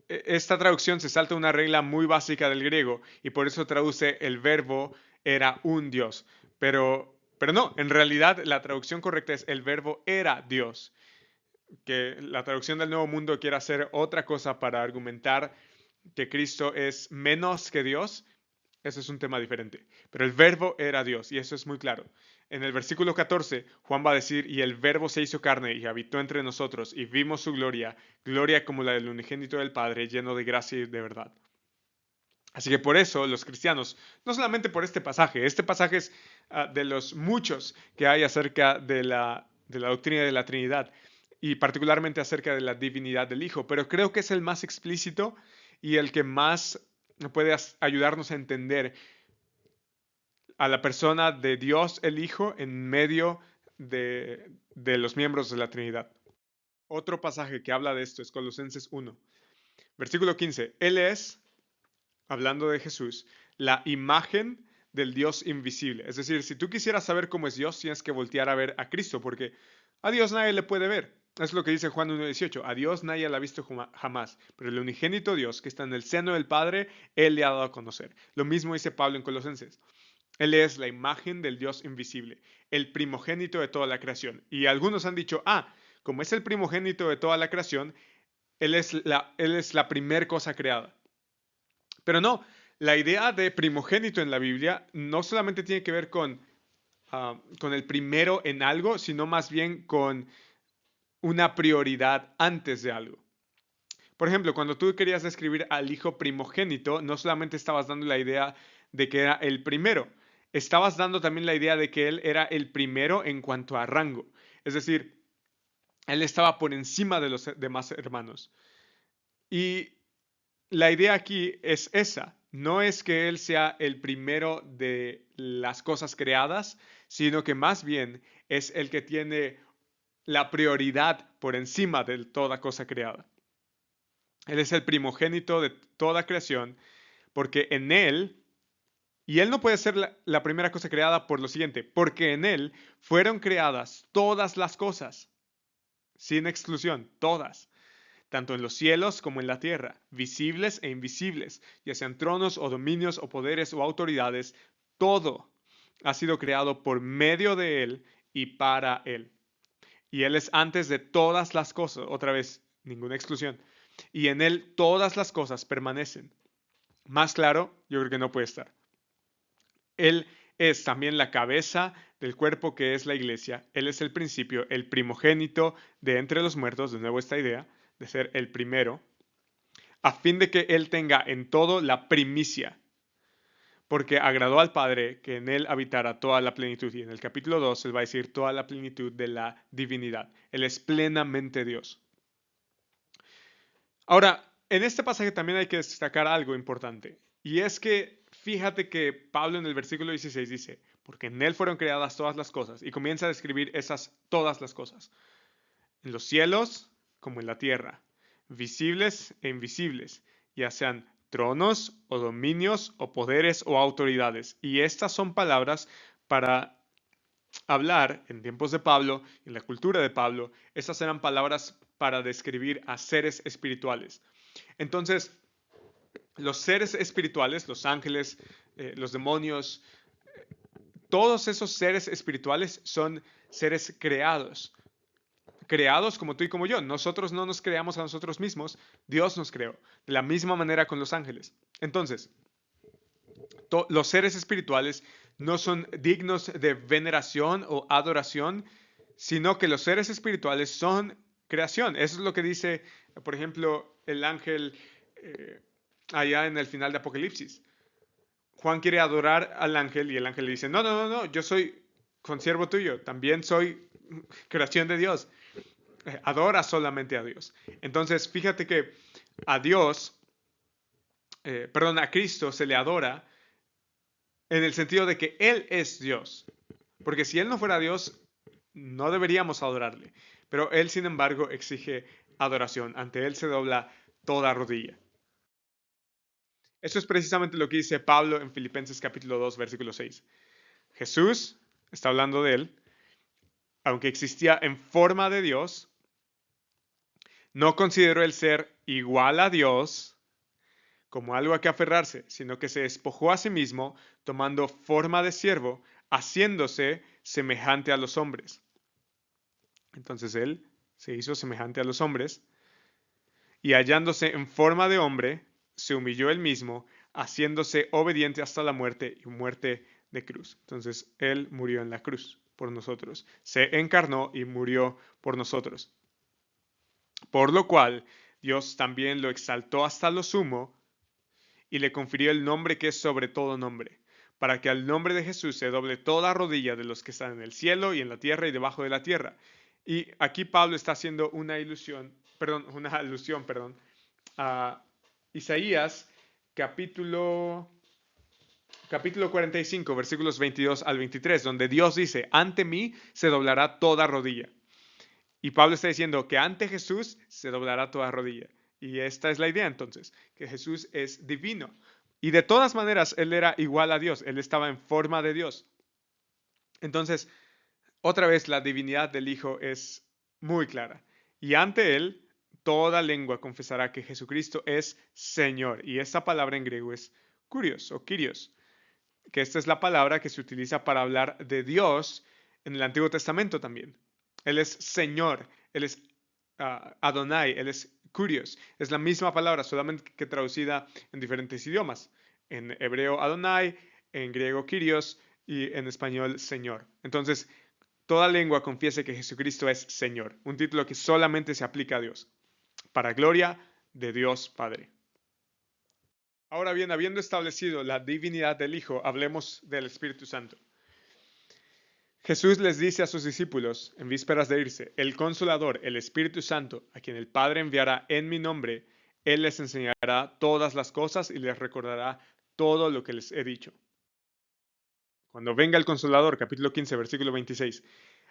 esta traducción se salta una regla muy básica del griego y por eso traduce el verbo era un Dios. Pero no, en realidad la traducción correcta es el verbo era Dios. Que la traducción del Nuevo Mundo quiere hacer otra cosa para argumentar que Cristo es menos que Dios, eso es un tema diferente. Pero el verbo era Dios y eso es muy claro. En el versículo 14, Juan va a decir, y el verbo se hizo carne y habitó entre nosotros y vimos su gloria, gloria como la del unigénito del Padre, lleno de gracia y de verdad. Así que por eso los cristianos, no solamente por este pasaje es de los muchos que hay acerca de la doctrina de la Trinidad y particularmente acerca de la divinidad del Hijo, pero creo que es el más explícito y el que más puede ayudarnos a entender a la persona de Dios el Hijo en medio de los miembros de la Trinidad. Otro pasaje que habla de esto es Colosenses 1, versículo 15. Él es, hablando de Jesús, la imagen del Dios invisible. Es decir, si tú quisieras saber cómo es Dios, tienes que voltear a ver a Cristo, porque a Dios nadie le puede ver. Es lo que dice Juan 1.18. A Dios nadie le ha visto jamás, pero el unigénito Dios que está en el seno del Padre, Él le ha dado a conocer. Lo mismo dice Pablo en Colosenses. Él es la imagen del Dios invisible, el primogénito de toda la creación. Y algunos han dicho, como es el primogénito de toda la creación, Él es la primer cosa creada. Pero no, la idea de primogénito en la Biblia no solamente tiene que ver con el primero en algo, sino más bien con una prioridad antes de algo. Por ejemplo, cuando tú querías describir al hijo primogénito, no solamente estabas dando la idea de que era el primero, estabas dando también la idea de que él era el primero en cuanto a rango. Es decir, él estaba por encima de los demás hermanos. Y la idea aquí es esa. No es que él sea el primero de las cosas creadas, sino que más bien es el que tiene la prioridad por encima de toda cosa creada. Él es el primogénito de toda creación, porque en él, y él no puede ser la primera cosa creada por lo siguiente, porque en él fueron creadas todas las cosas, sin exclusión, todas, tanto en los cielos como en la tierra, visibles e invisibles, ya sean tronos o dominios o poderes o autoridades, todo ha sido creado por medio de él y para él. Y él es antes de todas las cosas, otra vez, ninguna exclusión. Y en él todas las cosas permanecen. Más claro, yo creo que no puede estar. Él es también la cabeza del cuerpo que es la iglesia. Él es el principio, el primogénito de entre los muertos, de nuevo esta idea de ser el primero, a fin de que Él tenga en todo la primicia, porque agradó al Padre que en Él habitara toda la plenitud. Y en el capítulo 2 Él va a decir toda la plenitud de la divinidad. Él es plenamente Dios. Ahora, en este pasaje también hay que destacar algo importante, y es que fíjate que Pablo en el versículo 16 dice, porque en Él fueron creadas todas las cosas, y comienza a describir esas todas las cosas, en los cielos como en la tierra, visibles e invisibles, ya sean tronos o dominios o poderes o autoridades. Y estas son palabras para hablar en tiempos de Pablo, en la cultura de Pablo, estas eran palabras para describir a seres espirituales. Entonces, los seres espirituales, los ángeles, los demonios, todos esos seres espirituales son seres creados. Creados como tú y como yo. Nosotros no nos creamos a nosotros mismos, Dios nos creó. De la misma manera con los ángeles. Entonces, los seres espirituales no son dignos de veneración o adoración sino que los seres espirituales son creación. Eso es lo que dice, por ejemplo, el ángel allá en el final de Apocalipsis. Juan quiere adorar al ángel y el ángel le dice, no, no, no, no, yo soy consiervo tuyo, también soy creación de Dios. Adora solamente a Dios. Entonces, fíjate que a Dios, perdón, a Cristo se le adora en el sentido de que Él es Dios. Porque si Él no fuera Dios, no deberíamos adorarle. Pero Él, sin embargo, exige adoración. Ante Él se dobla toda rodilla. Eso es precisamente lo que dice Pablo en Filipenses capítulo 2, versículo 6. Jesús, está hablando de Él, aunque existía en forma de Dios, no consideró el ser igual a Dios como algo a que aferrarse, sino que se despojó a sí mismo, tomando forma de siervo, haciéndose semejante a los hombres. Entonces él se hizo semejante a los hombres y hallándose en forma de hombre, se humilló él mismo, haciéndose obediente hasta la muerte y muerte de cruz. Entonces él murió en la cruz por nosotros, se encarnó y murió por nosotros. Por lo cual Dios también lo exaltó hasta lo sumo y le confirió el nombre que es sobre todo nombre, para que al nombre de Jesús se doble toda rodilla de los que están en el cielo y en la tierra y debajo de la tierra. Y aquí Pablo está haciendo una alusión, a Isaías capítulo 45, versículos 22 al 23, donde Dios dice, ante mí se doblará toda rodilla. Y Pablo está diciendo que ante Jesús se doblará toda rodilla. Y esta es la idea entonces, que Jesús es divino. Y de todas maneras, Él era igual a Dios, Él estaba en forma de Dios. Entonces, otra vez la divinidad del Hijo es muy clara. Y ante Él, toda lengua confesará que Jesucristo es Señor. Y esta palabra en griego es kurios o kyrios, que esta es la palabra que se utiliza para hablar de Dios en el Antiguo Testamento también. Él es Señor, Él es Adonai, Él es Kurios. Es la misma palabra, solamente que traducida en diferentes idiomas. En hebreo Adonai, en griego Kyrios y en español Señor. Entonces, toda lengua confiese que Jesucristo es Señor, un título que solamente se aplica a Dios, para gloria de Dios Padre. Ahora bien, habiendo establecido la divinidad del Hijo, hablemos del Espíritu Santo. Jesús les dice a sus discípulos, en vísperas de irse, el Consolador, el Espíritu Santo, a quien el Padre enviará en mi nombre, Él les enseñará todas las cosas y les recordará todo lo que les he dicho. Cuando venga el Consolador, capítulo 15, versículo 26,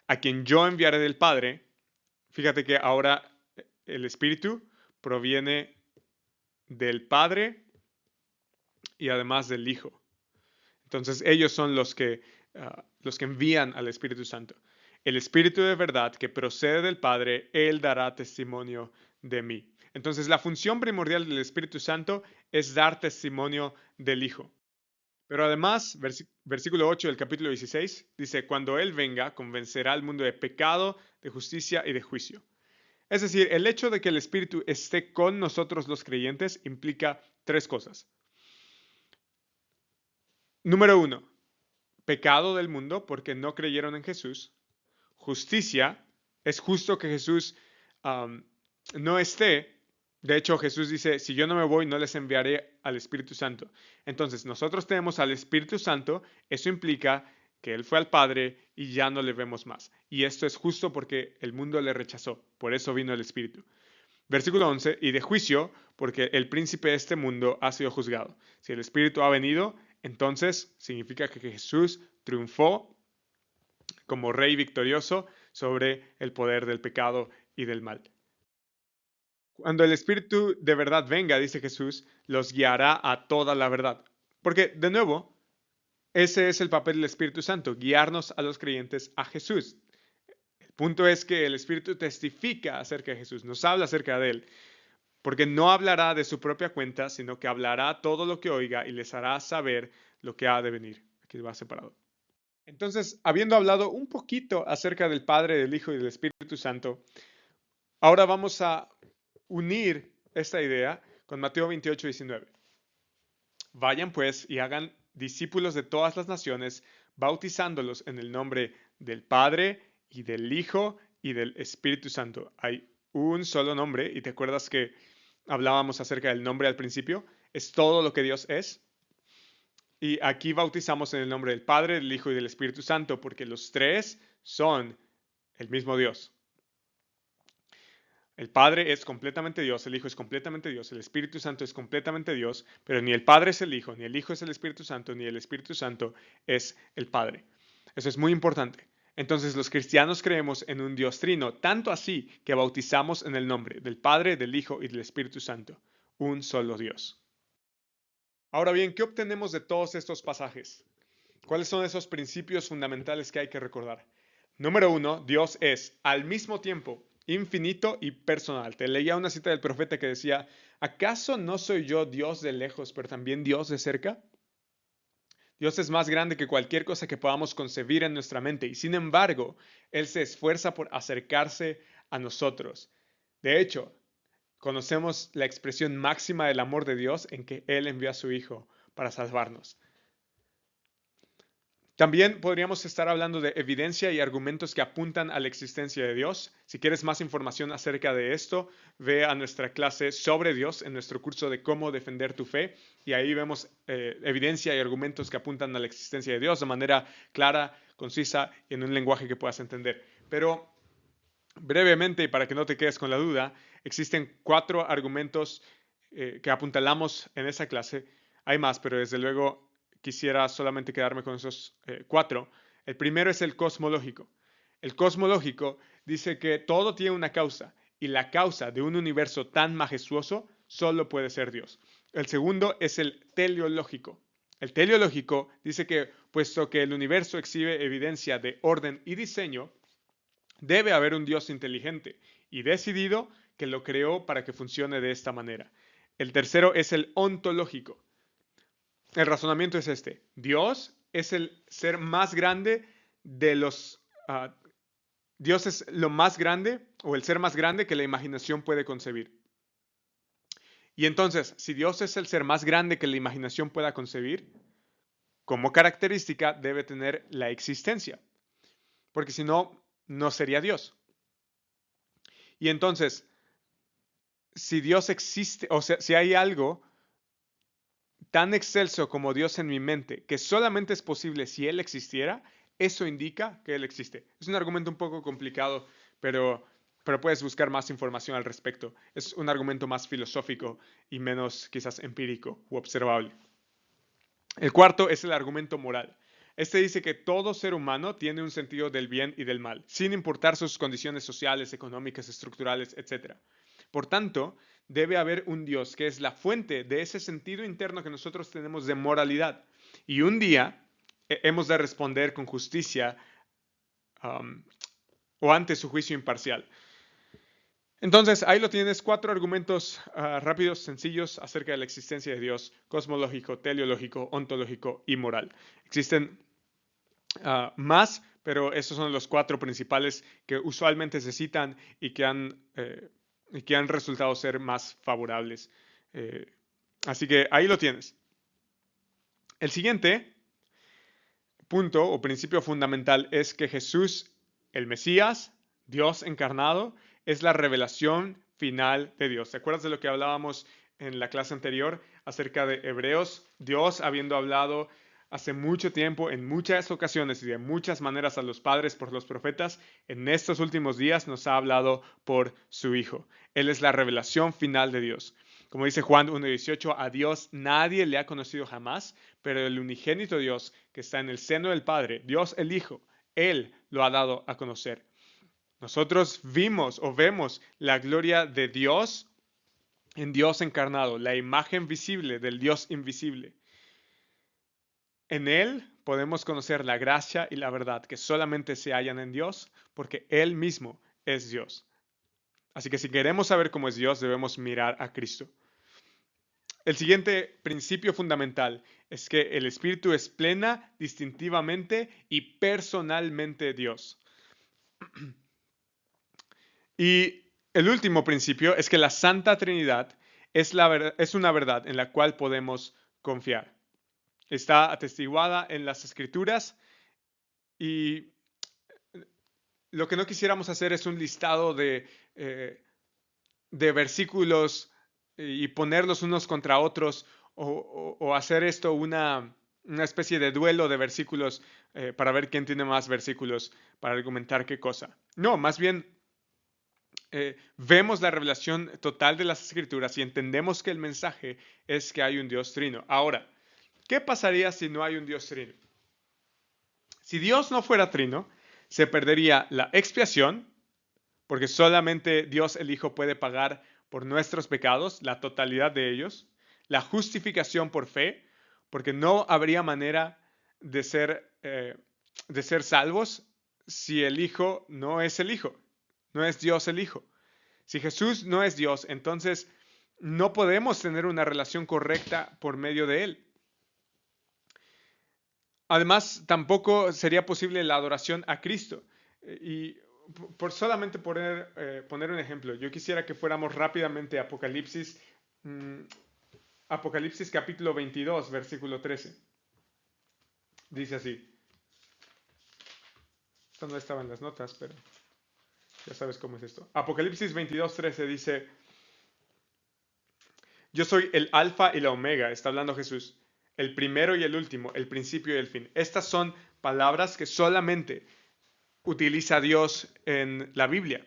a quien yo enviaré del Padre, fíjate que ahora el Espíritu proviene del Padre y además del Hijo. Entonces ellos son los que envían al Espíritu Santo. El Espíritu de verdad que procede del Padre, Él dará testimonio de mí. Entonces la función primordial del Espíritu Santo es dar testimonio del Hijo. Pero además, versículo 8 del capítulo 16, dice, cuando Él venga, convencerá al mundo de pecado, de justicia y de juicio. Es decir, el hecho de que el Espíritu esté con nosotros los creyentes implica tres cosas. Número 1, pecado del mundo porque no creyeron en Jesús. Justicia, es justo que Jesús no esté. De hecho, Jesús dice, si yo no me voy, no les enviaré al Espíritu Santo. Entonces, nosotros tenemos al Espíritu Santo, eso implica que Él fue al Padre y ya no le vemos más. Y esto es justo porque el mundo le rechazó, por eso vino el Espíritu. Versículo 11, y de juicio, porque el príncipe de este mundo ha sido juzgado. Si el Espíritu ha venido, entonces significa que Jesús triunfó como rey victorioso sobre el poder del pecado y del mal. Cuando el Espíritu de verdad venga, dice Jesús, los guiará a toda la verdad. Porque, de nuevo, ese es el papel del Espíritu Santo, guiarnos a los creyentes a Jesús. El punto es que el Espíritu testifica acerca de Jesús, nos habla acerca de Él, porque no hablará de su propia cuenta, sino que hablará todo lo que oiga y les hará saber lo que ha de venir. Aquí va separado. Entonces, habiendo hablado un poquito acerca del Padre, del Hijo y del Espíritu Santo, ahora vamos a unir esta idea con Mateo 28, 19. Vayan pues y hagan discípulos de todas las naciones, bautizándolos en el nombre del Padre y del Hijo y del Espíritu Santo. Hay un solo nombre, y te acuerdas que hablábamos acerca del nombre al principio. Es todo lo que Dios es. Y aquí bautizamos en el nombre del Padre, del Hijo y del Espíritu Santo, porque los tres son el mismo Dios. El Padre es completamente Dios, el Hijo es completamente Dios, el Espíritu Santo es completamente Dios, pero ni el Padre es el Hijo, ni el Hijo es el Espíritu Santo, ni el Espíritu Santo es el Padre. Eso es muy importante. Entonces los cristianos creemos en un Dios trino, tanto así que bautizamos en el nombre del Padre, del Hijo y del Espíritu Santo, un solo Dios. Ahora bien, ¿qué obtenemos de todos estos pasajes? ¿Cuáles son esos principios fundamentales que hay que recordar? Número uno, Dios es al mismo tiempo infinito y personal. Te leía una cita del profeta que decía, ¿acaso no soy yo Dios de lejos, pero también Dios de cerca? Dios es más grande que cualquier cosa que podamos concebir en nuestra mente y sin embargo, Él se esfuerza por acercarse a nosotros. De hecho, conocemos la expresión máxima del amor de Dios en que Él envió a su Hijo para salvarnos. También podríamos estar hablando de evidencia y argumentos que apuntan a la existencia de Dios. Si quieres más información acerca de esto, ve a nuestra clase sobre Dios en nuestro curso de cómo defender tu fe y ahí vemos evidencia y argumentos que apuntan a la existencia de Dios de manera clara, concisa y en un lenguaje que puedas entender. Pero brevemente, y para que no te quedes con la duda, existen 4 argumentos que apuntalamos en esa clase. Hay más, pero desde luego quisiera solamente quedarme con esos 4. El primero es el cosmológico. El cosmológico dice que todo tiene una causa y la causa de un universo tan majestuoso solo puede ser Dios. El segundo es el teleológico. El teleológico dice que puesto que el universo exhibe evidencia de orden y diseño, debe haber un Dios inteligente y decidido que lo creó para que funcione de esta manera. El tercero es el ontológico. El razonamiento es este. Dios es el ser más grande de los... Dios es lo más grande o el ser más grande que la imaginación puede concebir. Y entonces, si Dios es el ser más grande que la imaginación pueda concebir, como característica debe tener la existencia. Porque si no, no sería Dios. Y entonces, si Dios existe, o sea, si hay algo tan excelso como Dios en mi mente, que solamente es posible si Él existiera, eso indica que Él existe. Es un argumento un poco complicado, pero puedes buscar más información al respecto. Es un argumento más filosófico y menos quizás empírico u observable. El cuarto es el argumento moral. Este dice que todo ser humano tiene un sentido del bien y del mal, sin importar sus condiciones sociales, económicas, estructurales, etc. Por tanto, debe haber un Dios que es la fuente de ese sentido interno que nosotros tenemos de moralidad. Y un día hemos de responder con justicia o ante su juicio imparcial. Entonces, ahí lo tienes, 4 argumentos rápidos, sencillos acerca de la existencia de Dios, cosmológico, teleológico, ontológico y moral. Existen más, pero esos son los 4 principales que usualmente se citan y que han resultado ser más favorables. Así que ahí lo tienes. El siguiente punto o principio fundamental es que Jesús, el Mesías, Dios encarnado, es la revelación final de Dios. ¿Te acuerdas de lo que hablábamos en la clase anterior acerca de Hebreos? Dios, habiendo hablado hace mucho tiempo, en muchas ocasiones y de muchas maneras a los padres por los profetas, en estos últimos días nos ha hablado por su Hijo. Él es la revelación final de Dios. Como dice Juan 1:18, a Dios nadie le ha conocido jamás, pero el unigénito Dios que está en el seno del Padre, Dios el Hijo, Él lo ha dado a conocer. Nosotros vimos o vemos la gloria de Dios en Dios encarnado, la imagen visible del Dios invisible. En Él podemos conocer la gracia y la verdad que solamente se hallan en Dios porque Él mismo es Dios. Así que si queremos saber cómo es Dios, debemos mirar a Cristo. El siguiente principio fundamental es que el Espíritu es plena, distintivamente y personalmente Dios. Y el último principio es que la Santa Trinidad es una verdad en la cual podemos confiar. Está atestiguada en las Escrituras y lo que no quisiéramos hacer es un listado de versículos y ponerlos unos contra otros o hacer esto una especie de duelo de versículos para ver quién tiene más versículos para argumentar qué cosa. No, más bien vemos la revelación total de las Escrituras y entendemos que el mensaje es que hay un Dios trino. Ahora, ¿qué pasaría si no hay un Dios trino? Si Dios no fuera trino, se perdería la expiación, porque solamente Dios el Hijo puede pagar por nuestros pecados, la totalidad de ellos, la justificación por fe, porque no habría manera de ser salvos si el Hijo no es el Hijo, no es Dios el Hijo. Si Jesús no es Dios, entonces no podemos tener una relación correcta por medio de Él. Además, tampoco sería posible la adoración a Cristo. Y por solamente poner un ejemplo, yo quisiera que fuéramos rápidamente a Apocalipsis, Apocalipsis capítulo 22, versículo 13. Dice así. Esto no estaba en las notas, pero ya sabes cómo es esto. Apocalipsis 22, 13 dice, yo soy el alfa y la omega, está hablando Jesús, el primero y el último, el principio y el fin. Estas son palabras que solamente utiliza Dios en la Biblia.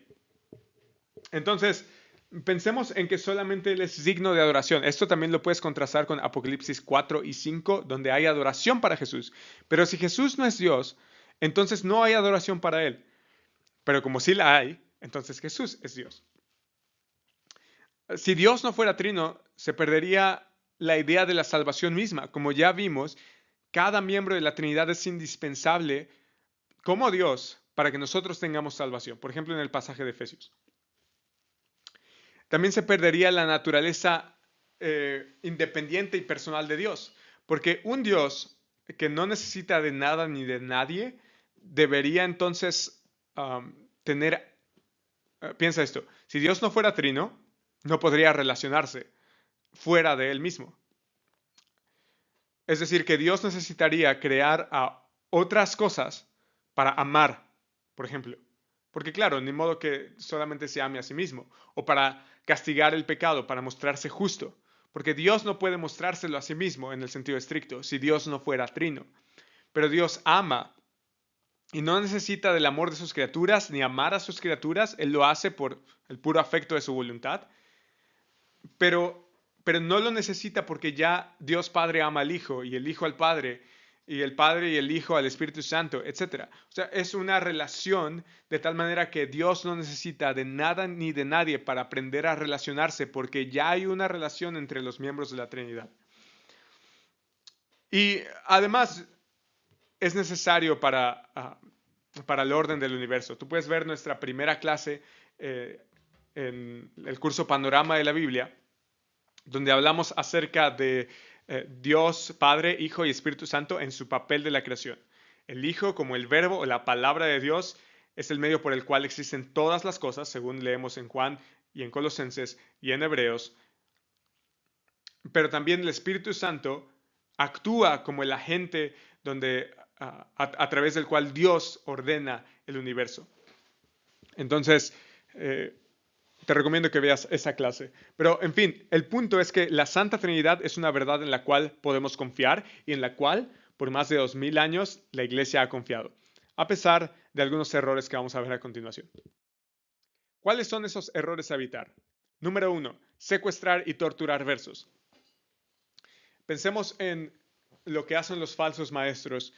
Entonces, pensemos en que solamente Él es digno de adoración. Esto también lo puedes contrastar con Apocalipsis 4 y 5, donde hay adoración para Jesús. Pero si Jesús no es Dios, entonces no hay adoración para Él. Pero como sí la hay, entonces Jesús es Dios. Si Dios no fuera trino, se perdería la idea de la salvación misma. Como ya vimos, cada miembro de la Trinidad es indispensable como Dios para que nosotros tengamos salvación. Por ejemplo, en el pasaje de Efesios. También se perdería la naturaleza independiente y personal de Dios. Porque un Dios que no necesita de nada ni de nadie, debería entonces tener... piensa esto, si Dios no fuera trino, no podría relacionarse fuera de él mismo. Es decir, que Dios necesitaría crear a otras cosas para amar, por ejemplo. Porque claro, ni modo que solamente se ame a sí mismo. O para castigar el pecado, para mostrarse justo. Porque Dios no puede mostrárselo a sí mismo en el sentido estricto, si Dios no fuera trino. Pero Dios ama y no necesita del amor de sus criaturas, ni amar a sus criaturas. Él lo hace por el puro afecto de su voluntad. Pero no lo necesita porque ya Dios Padre ama al Hijo y el Hijo al Padre y el Padre y el Hijo al Espíritu Santo, etc. O sea, es una relación de tal manera que Dios no necesita de nada ni de nadie para aprender a relacionarse porque ya hay una relación entre los miembros de la Trinidad. Y además es necesario para el orden del universo. Tú puedes ver nuestra primera clase en el curso Panorama de la Biblia, donde hablamos acerca de Dios, Padre, Hijo y Espíritu Santo en su papel de la creación. El Hijo, como el verbo o la palabra de Dios, es el medio por el cual existen todas las cosas, según leemos en Juan y en Colosenses y en Hebreos. Pero también el Espíritu Santo actúa como el agente a través del cual Dios ordena el universo. Entonces, te recomiendo que veas esa clase. Pero, en fin, el punto es que la Santa Trinidad es una verdad en la cual podemos confiar y en la cual, por más de 2000 años, la Iglesia ha confiado, a pesar de algunos errores que vamos a ver a continuación. ¿Cuáles son esos errores a evitar? Número 1. Secuestrar y torturar versos. Pensemos en lo que hacen los falsos maestros.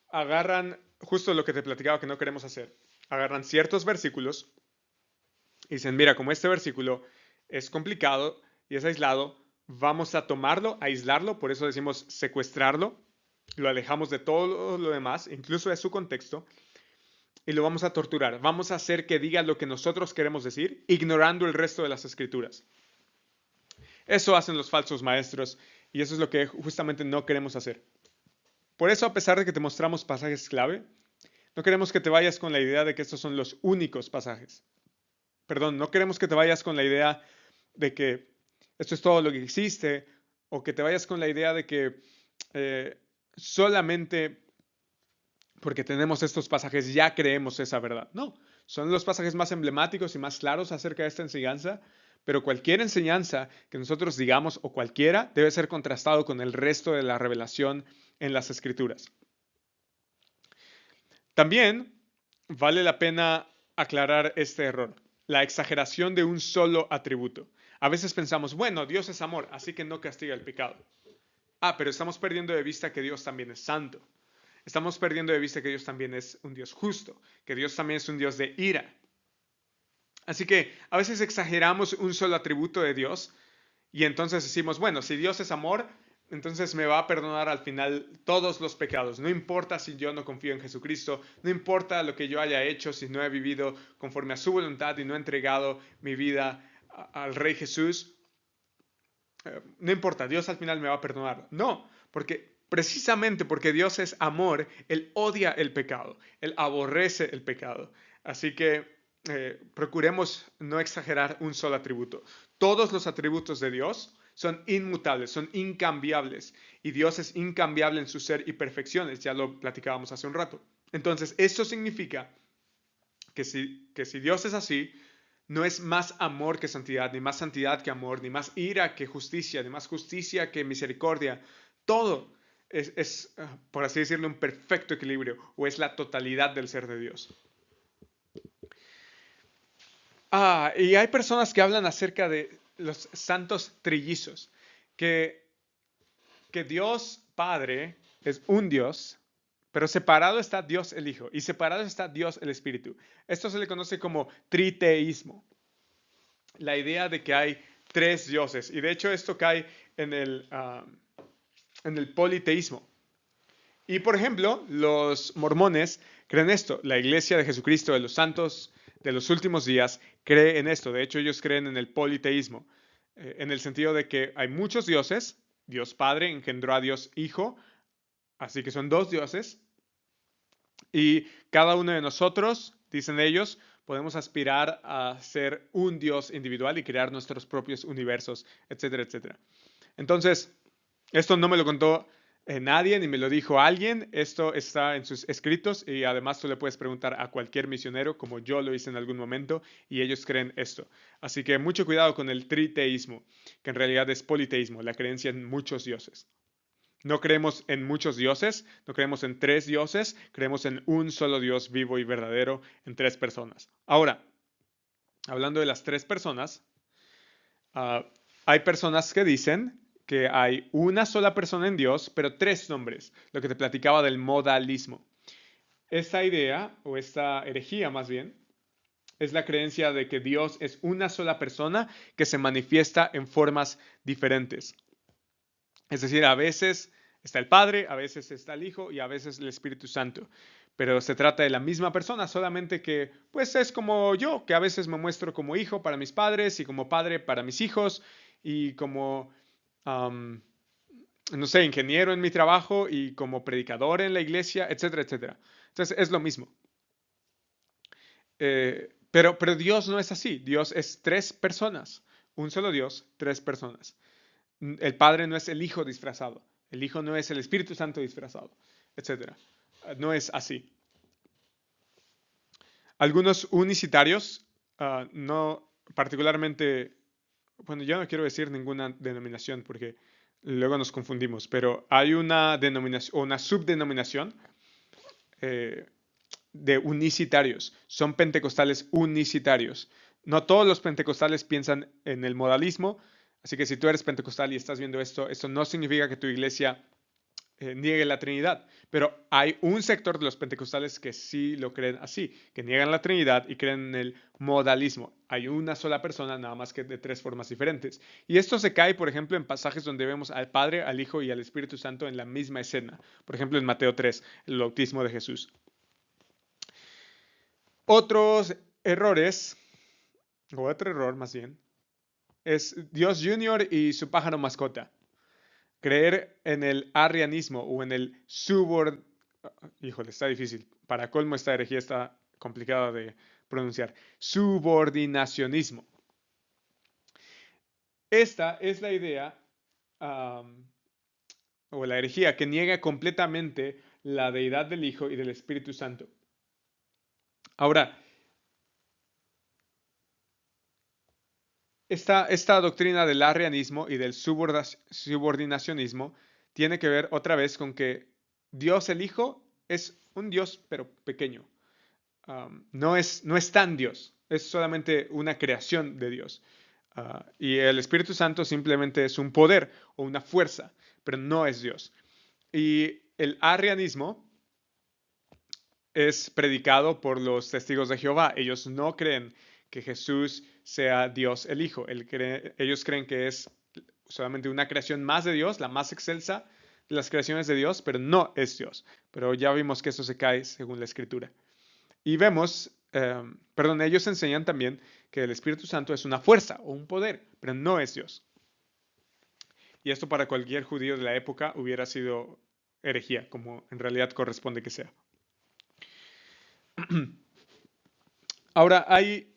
Agarran justo lo que te platicaba que no queremos hacer. Agarran ciertos versículos y dicen, mira, como este versículo es complicado y es aislado, vamos a tomarlo, aislarlo, por eso decimos secuestrarlo, lo alejamos de todo lo demás, incluso de su contexto, y lo vamos a torturar. Vamos a hacer que diga lo que nosotros queremos decir, ignorando el resto de las escrituras. Eso hacen los falsos maestros y eso es lo que justamente no queremos hacer. Por eso, a pesar de que te mostramos pasajes clave, no queremos que te vayas con la idea de que estos son los únicos pasajes. Perdón, no queremos que te vayas con la idea de que esto es todo lo que existe o que te vayas con la idea de que solamente porque tenemos estos pasajes, ya creemos esa verdad. No, son los pasajes más emblemáticos y más claros acerca de esta enseñanza, pero cualquier enseñanza que nosotros digamos o cualquiera debe ser contrastado con el resto de la revelación en las Escrituras. También vale la pena aclarar este error, la exageración de un solo atributo. A veces pensamos, bueno, Dios es amor, así que no castiga el pecado. Pero estamos perdiendo de vista que Dios también es santo. Estamos perdiendo de vista que Dios también es un Dios justo, que Dios también es un Dios de ira. Así que a veces exageramos un solo atributo de Dios y entonces decimos, bueno, si Dios es amor, entonces me va a perdonar al final todos los pecados. No importa si yo no confío en Jesucristo, no importa lo que yo haya hecho, si no he vivido conforme a su voluntad y no he entregado mi vida al Rey Jesús. No importa, Dios al final me va a perdonar. No, porque precisamente porque Dios es amor, Él odia el pecado, Él aborrece el pecado. Así que procuremos no exagerar un solo atributo. Todos los atributos de Dios son inmutables, son incambiables. Y Dios es incambiable en su ser y perfecciones, ya lo platicábamos hace un rato. Entonces, esto significa que si Dios es así, no es más amor que santidad, ni más santidad que amor, ni más ira que justicia, ni más justicia que misericordia. Todo es, por así decirlo, un perfecto equilibrio, o es la totalidad del ser de Dios. Y hay personas que hablan acerca de los santos trillizos, que, que Dios Padre es un Dios, pero separado está Dios el Hijo y separado está Dios el Espíritu. Esto se le conoce como triteísmo. La idea de que hay tres dioses. Y de hecho esto cae en el politeísmo. Y por ejemplo, los mormones creen esto. La Iglesia de Jesucristo de los Santos de los Últimos Días cree en esto. De hecho, ellos creen en el politeísmo. En el sentido de que hay muchos dioses. Dios Padre engendró a Dios Hijo. Así que son dos dioses. Y cada uno de nosotros, dicen ellos, podemos aspirar a ser un Dios individual y crear nuestros propios universos, etcétera, etcétera. Entonces, esto no me lo contó nadie ni me lo dijo alguien. Esto está en sus escritos y además tú le puedes preguntar a cualquier misionero, como yo lo hice en algún momento, y ellos creen esto. Así que mucho cuidado con el triteísmo, que en realidad es politeísmo, la creencia en muchos dioses. No creemos en muchos dioses, no creemos en tres dioses, creemos en un solo Dios vivo y verdadero en tres personas. Ahora, hablando de las tres personas, uh, hay personas que dicen que hay una sola persona en Dios, pero tres nombres, lo que te platicaba del modalismo. Esta idea, o esta herejía más bien, es la creencia de que Dios es una sola persona que se manifiesta en formas diferentes. Es decir, a veces está el Padre, a veces está el Hijo y a veces el Espíritu Santo. Pero se trata de la misma persona, solamente que pues es como yo, que a veces me muestro como hijo para mis padres y como padre para mis hijos y como, um, no sé, ingeniero en mi trabajo y como predicador en la iglesia, etcétera, etcétera. Entonces es lo mismo. Pero Dios no es así. Dios es tres personas. Un solo Dios, tres personas. El Padre no es el Hijo disfrazado. El Hijo no es el Espíritu Santo disfrazado, etcétera. No es así. Algunos unicitarios, no particularmente, bueno, yo no quiero decir ninguna denominación porque luego nos confundimos, pero hay una denominación, una subdenominación eh, de unicitarios. Son pentecostales unicitarios. No todos los pentecostales piensan en el modalismo, así que si tú eres pentecostal y estás viendo esto no significa que tu iglesia niegue la Trinidad, pero hay un sector de los pentecostales que sí lo creen así, que niegan la Trinidad y creen en el modalismo. Hay una sola persona, nada más que de tres formas diferentes. Y esto se cae, por ejemplo, en pasajes donde vemos al Padre, al Hijo y al Espíritu Santo en la misma escena. Por ejemplo, en Mateo 3, el bautismo de Jesús. Otros errores, o otro error más bien, es Dios Junior y su pájaro mascota. Creer en el arrianismo o en el Híjole, está difícil. Para colmo, esta herejía está complicada de pronunciar. Subordinacionismo. Esta es la idea o la herejía que niega completamente la deidad del Hijo y del Espíritu Santo. Ahora, esta doctrina del arrianismo y del subordinacionismo tiene que ver otra vez con que Dios el Hijo es un Dios pero pequeño. No es tan Dios, es solamente una creación de Dios. Y el Espíritu Santo simplemente es un poder o una fuerza, pero no es Dios. Y el arrianismo es predicado por los testigos de Jehová. Ellos no creen que Jesús sea Dios el Hijo. Ellos creen que es solamente una creación más de Dios, la más excelsa de las creaciones de Dios, pero no es Dios. Pero ya vimos que eso se cae según la Escritura. Y vemos, ellos enseñan también que el Espíritu Santo es una fuerza o un poder, pero no es Dios. Y esto para cualquier judío de la época hubiera sido herejía, como en realidad corresponde que sea. Ahora, hay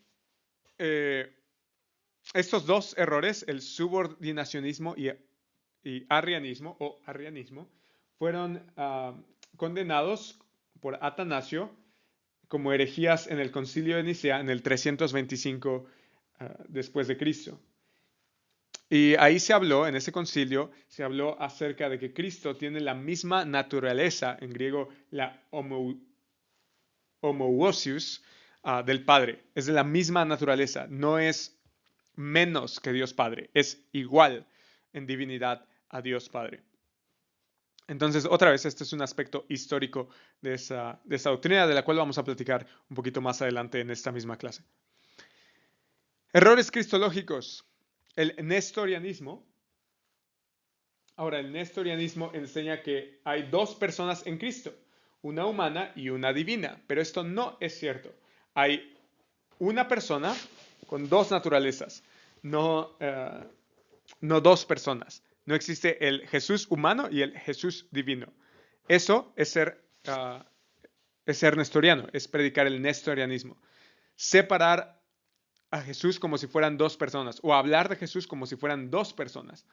estos dos errores, el subordinacionismo y arrianismo, fueron condenados por Atanasio como herejías en el Concilio de Nicea en el 325 después de Cristo. Y ahí en ese concilio, se habló acerca de que Cristo tiene la misma naturaleza, en griego la homoousios, del Padre. Es de la misma naturaleza, no es menos que Dios Padre, es igual en divinidad a Dios Padre. Entonces, otra vez, este es un aspecto histórico de esa doctrina, de la cual vamos a platicar un poquito más adelante en esta misma clase. Errores cristológicos. El nestorianismo. Ahora, el nestorianismo enseña que hay dos personas en Cristo, una humana y una divina, pero esto no es cierto. Hay una persona con dos naturalezas, no dos personas. No existe el Jesús humano y el Jesús divino. Eso es ser nestoriano, es predicar el nestorianismo. Separar a Jesús como si fueran dos personas o hablar de Jesús como si fueran dos personas.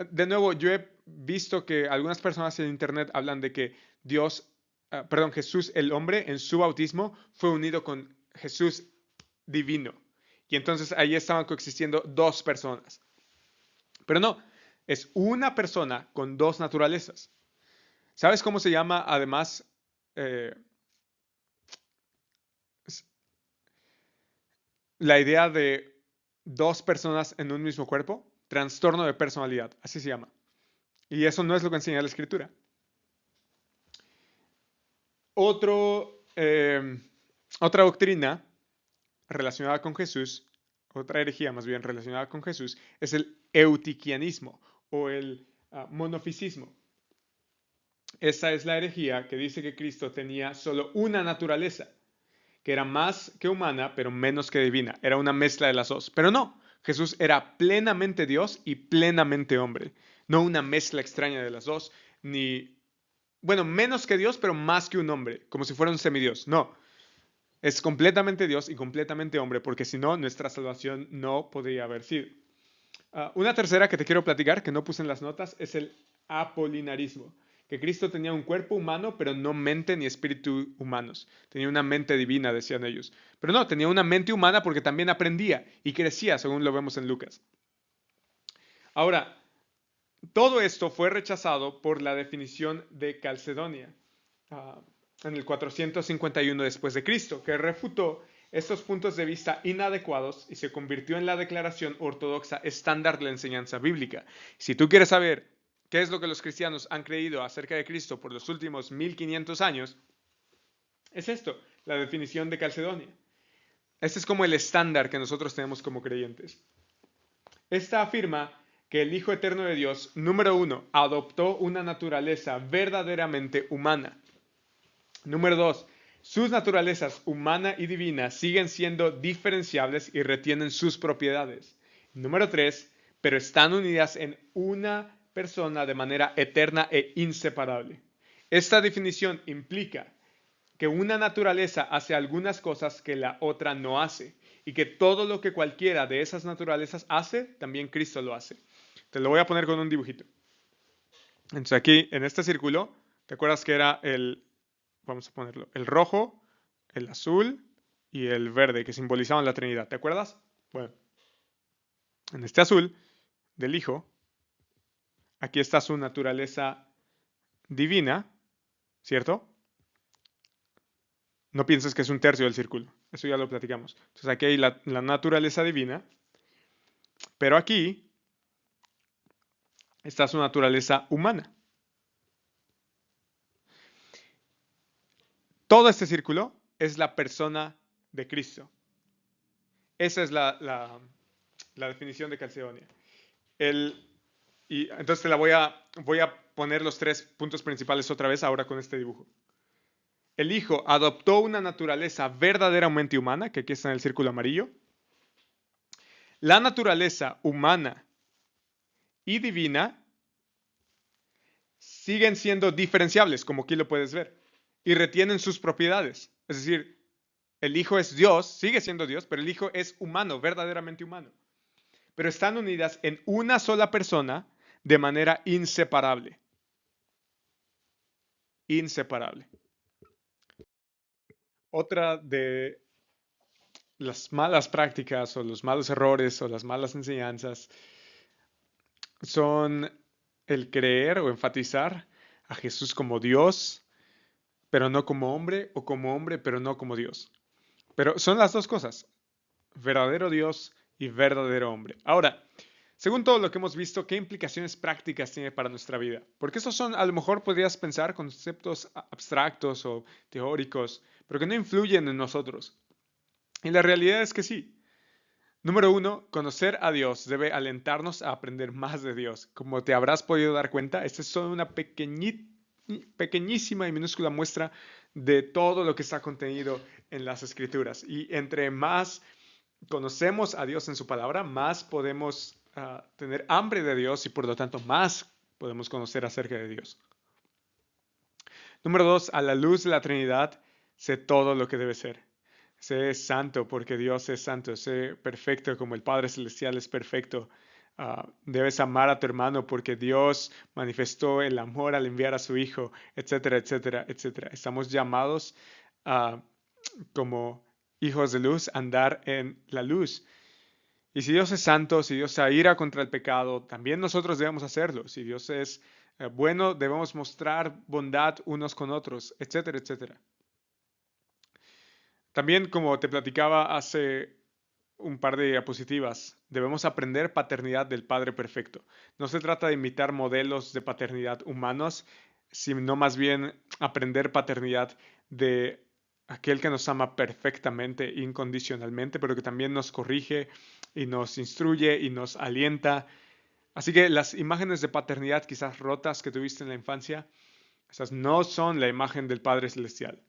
De nuevo, yo he visto que algunas personas en internet hablan de que Jesús el hombre en su bautismo fue unido con Jesús divino. Y entonces ahí estaban coexistiendo dos personas. Pero no, es una persona con dos naturalezas. ¿Sabes cómo se llama además la idea de dos personas en un mismo cuerpo? Trastorno de personalidad, así se llama. Y eso no es lo que enseña la Escritura. Otra doctrina relacionada con Jesús, otra herejía más bien relacionada con Jesús, es el eutiquianismo o el monofisismo. Esta es la herejía que dice que Cristo tenía solo una naturaleza, que era más que humana, pero menos que divina. Era una mezcla de las dos. Pero no, Jesús era plenamente Dios y plenamente hombre. No una mezcla extraña de las dos, menos que Dios, pero más que un hombre, como si fuera un semidios. No, es completamente Dios y completamente hombre, porque si no, nuestra salvación no podría haber sido. Una tercera que te quiero platicar, que no puse en las notas, es el apolinarismo. Que Cristo tenía un cuerpo humano, pero no mente ni espíritu humanos. Tenía una mente divina, decían ellos. Pero no, tenía una mente humana porque también aprendía y crecía, según lo vemos en Lucas. Ahora, todo esto fue rechazado por la definición de Calcedonia en el 451 después de Cristo, que refutó estos puntos de vista inadecuados y se convirtió en la declaración ortodoxa estándar de la enseñanza bíblica. Si tú quieres saber qué es lo que los cristianos han creído acerca de Cristo por los últimos 1500 años, es esto, la definición de Calcedonia. Este es como el estándar que nosotros tenemos como creyentes. Esta afirma que el Hijo Eterno de Dios, número 1, adoptó una naturaleza verdaderamente humana. Número 2, sus naturalezas humana y divina siguen siendo diferenciables y retienen sus propiedades. Número 3, pero están unidas en una persona de manera eterna e inseparable. Esta definición implica que una naturaleza hace algunas cosas que la otra no hace y que todo lo que cualquiera de esas naturalezas hace, también Cristo lo hace. Te lo voy a poner con un dibujito. Entonces aquí, en este círculo, ¿Te acuerdas que era vamos a ponerlo, el rojo, el azul y el verde que simbolizaban la Trinidad? ¿Te acuerdas? Bueno, en este azul del Hijo, aquí está su naturaleza divina, ¿cierto? No pienses que es un tercio del círculo, eso ya lo platicamos. Entonces aquí hay la naturaleza divina, pero aquí está su naturaleza humana. Todo este círculo es la persona de Cristo. Esa es la definición de Calcedonia. Y entonces voy a poner los tres puntos principales otra vez ahora con este dibujo. El Hijo adoptó una naturaleza verdaderamente humana, que aquí está en el círculo amarillo. La naturaleza humana y divina siguen siendo diferenciables, como aquí lo puedes ver, y retienen sus propiedades. Es decir, el Hijo es Dios, sigue siendo Dios, pero el Hijo es humano, verdaderamente humano. Pero están unidas en una sola persona de manera inseparable. Inseparable. Otra de las malas prácticas o los malos errores o las malas enseñanzas son el creer o enfatizar a Jesús como Dios, pero no como hombre, o como hombre, pero no como Dios. Pero son las dos cosas, verdadero Dios y verdadero hombre. Ahora, según todo lo que hemos visto, ¿qué implicaciones prácticas tiene para nuestra vida? Porque estos son, a lo mejor podrías pensar, conceptos abstractos o teóricos, pero que no influyen en nosotros. Y la realidad es que sí. Número uno, conocer a Dios debe alentarnos a aprender más de Dios. Como te habrás podido dar cuenta, esta es solo una pequeñísima y minúscula muestra de todo lo que está contenido en las Escrituras. Y entre más conocemos a Dios en su palabra, más podemos tener hambre de Dios y por lo tanto más podemos conocer acerca de Dios. Número dos, a la luz de la Trinidad, sé todo lo que debe ser. Sé santo porque Dios es santo. Sé perfecto como el Padre Celestial es perfecto. Debes amar a tu hermano porque Dios manifestó el amor al enviar a su Hijo, etcétera, etcétera, etcétera. Estamos llamados como hijos de luz a andar en la luz. Y si Dios es santo, si Dios se aira contra el pecado, también nosotros debemos hacerlo. Si Dios es bueno, debemos mostrar bondad unos con otros, etcétera, etcétera. También, como te platicaba hace un par de diapositivas, debemos aprender paternidad del Padre Perfecto. No se trata de imitar modelos de paternidad humanos, sino más bien aprender paternidad de aquel que nos ama perfectamente, incondicionalmente, pero que también nos corrige y nos instruye y nos alienta. Así que las imágenes de paternidad quizás rotas que tuviste en la infancia, esas no son la imagen del Padre Celestial.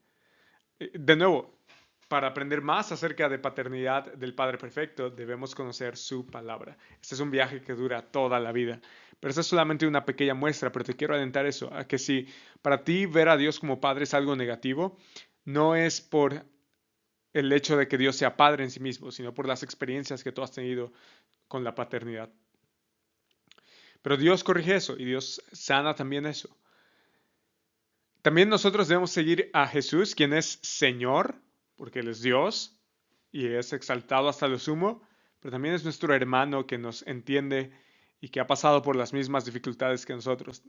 De nuevo, para aprender más acerca de paternidad del Padre Perfecto, debemos conocer su palabra. Este es un viaje que dura toda la vida. Pero esta es solamente una pequeña muestra, pero te quiero alentar eso, a que si para ti ver a Dios como Padre es algo negativo, no es por el hecho de que Dios sea Padre en sí mismo, sino por las experiencias que tú has tenido con la paternidad. Pero Dios corrige eso y Dios sana también eso. También nosotros debemos seguir a Jesús, quien es Señor, porque Él es Dios y es exaltado hasta lo sumo, pero también es nuestro hermano que nos entiende y que ha pasado por las mismas dificultades que nosotros.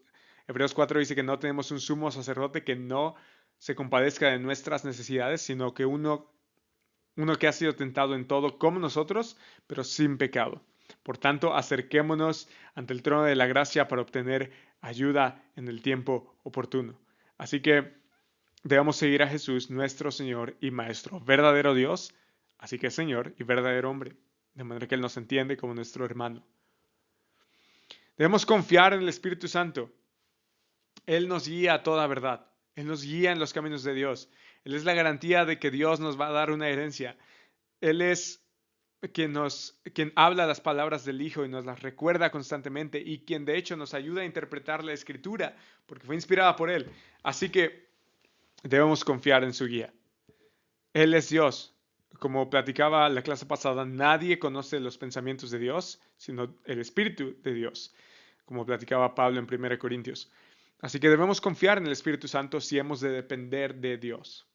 Hebreos 4 dice que no tenemos un sumo sacerdote que no se compadezca de nuestras necesidades, sino que uno que ha sido tentado en todo como nosotros, pero sin pecado. Por tanto, acerquémonos ante el trono de la gracia para obtener ayuda en el tiempo oportuno. Así que debemos seguir a Jesús, nuestro Señor y Maestro, verdadero Dios, así que Señor y verdadero hombre, de manera que Él nos entiende como nuestro hermano. Debemos confiar en el Espíritu Santo. Él nos guía a toda verdad. Él nos guía en los caminos de Dios. Él es la garantía de que Dios nos va a dar una herencia. Él es quien habla las palabras del Hijo y nos las recuerda constantemente y quien de hecho nos ayuda a interpretar la Escritura, porque fue inspirada por Él. Así que debemos confiar en su guía. Él es Dios. Como platicaba la clase pasada, nadie conoce los pensamientos de Dios, sino el Espíritu de Dios, como platicaba Pablo en 1 Corintios. Así que debemos confiar en el Espíritu Santo si hemos de depender de Dios.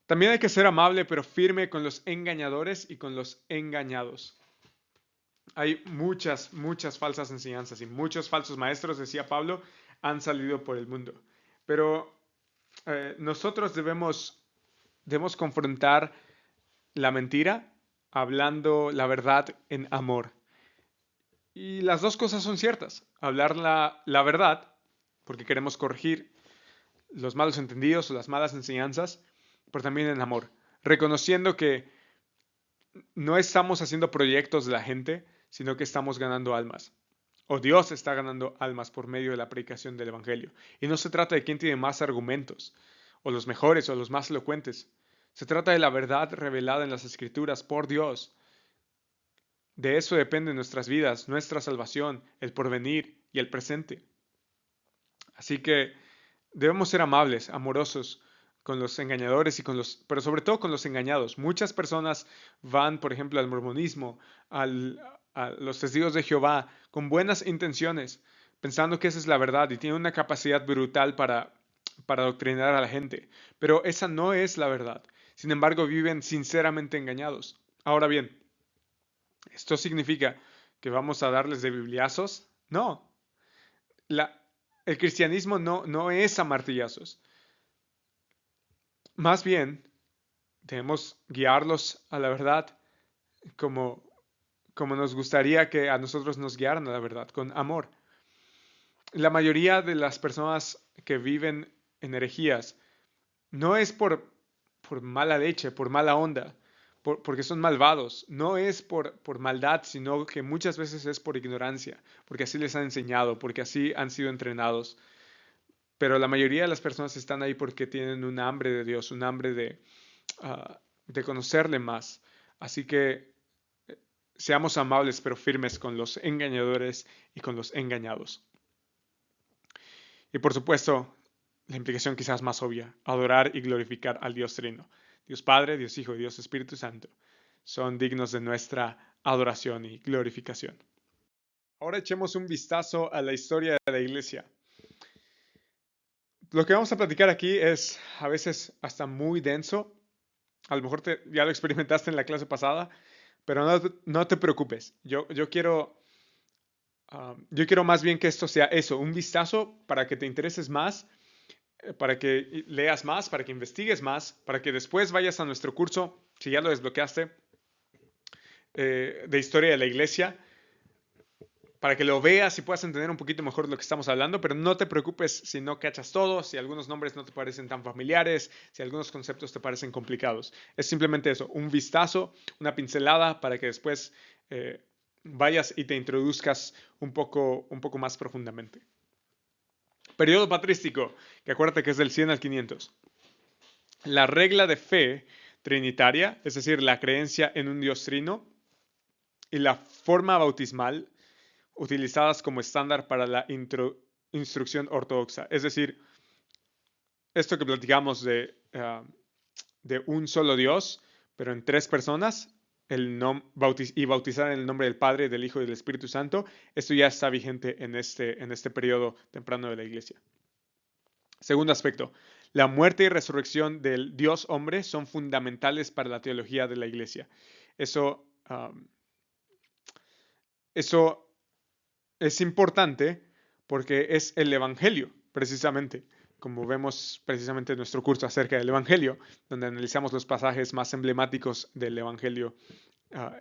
También hay que ser amable pero firme con los engañadores y con los engañados. Hay muchas falsas enseñanzas y muchos falsos maestros, decía Pablo, han salido por el mundo. Pero nosotros debemos confrontar la mentira hablando la verdad en amor. Y las dos cosas son ciertas. Hablar la verdad, porque queremos corregir los malos entendidos o las malas enseñanzas, pero también en amor. Reconociendo que no estamos haciendo proyectos de la gente, sino que estamos ganando almas. O Dios está ganando almas por medio de la predicación del Evangelio. Y no se trata de quién tiene más argumentos, o los mejores, o los más elocuentes. Se trata de la verdad revelada en las Escrituras por Dios. De eso dependen nuestras vidas, nuestra salvación, el porvenir y el presente. Así que debemos ser amables, amorosos con los engañadores y pero sobre todo con los engañados. Muchas personas van, por ejemplo, al mormonismo, a los testigos de Jehová, con buenas intenciones, pensando que esa es la verdad y tienen una capacidad brutal para adoctrinar a la gente. Pero esa no es la verdad. Sin embargo, viven sinceramente engañados. Ahora bien, ¿esto significa que vamos a darles de bibliazos? No. El cristianismo no es a martillazos. Más bien, debemos guiarlos a la verdad como, como nos gustaría que a nosotros nos guiaran a la verdad, con amor. La mayoría de las personas que viven en herejías no es por mala leche, por mala onda, porque son malvados. No es por maldad, sino que muchas veces es por ignorancia, porque así les han enseñado, porque así han sido entrenados. Pero la mayoría de las personas están ahí porque tienen un hambre de Dios, un hambre de conocerle más. Así que seamos amables pero firmes con los engañadores y con los engañados. Y por supuesto, la implicación quizás más obvia, adorar y glorificar al Dios Trino. Dios Padre, Dios Hijo y Dios Espíritu Santo son dignos de nuestra adoración y glorificación. Ahora echemos un vistazo a la historia de la iglesia. Lo que vamos a platicar aquí es a veces hasta muy denso. A lo mejor ya lo experimentaste en la clase pasada, pero no te preocupes. Yo quiero más bien que esto sea eso, un vistazo para que te intereses más, para que leas más, para que investigues más, para que después vayas a nuestro curso, si ya lo desbloqueaste, de historia de la iglesia, para que lo veas y puedas entender un poquito mejor lo que estamos hablando, pero no te preocupes si no cachas todo, si algunos nombres no te parecen tan familiares, si algunos conceptos te parecen complicados. Es simplemente eso, un vistazo, una pincelada para que después vayas y te introduzcas un poco más profundamente. Periodo patrístico, que acuérdate que es del 100 al 500. La regla de fe trinitaria, es decir, la creencia en un Dios trino, y la forma bautismal utilizadas como estándar para la instrucción ortodoxa. Es decir, esto que platicamos de un solo Dios, pero en tres personas, y bautizar en el nombre del Padre, del Hijo y del Espíritu Santo, esto ya está vigente en este periodo temprano de la Iglesia. Segundo aspecto, la muerte y resurrección del Dios hombre son fundamentales para la teología de la Iglesia. Eso es importante porque es el Evangelio, precisamente, como vemos precisamente en nuestro curso acerca del Evangelio, donde analizamos los pasajes más emblemáticos del Evangelio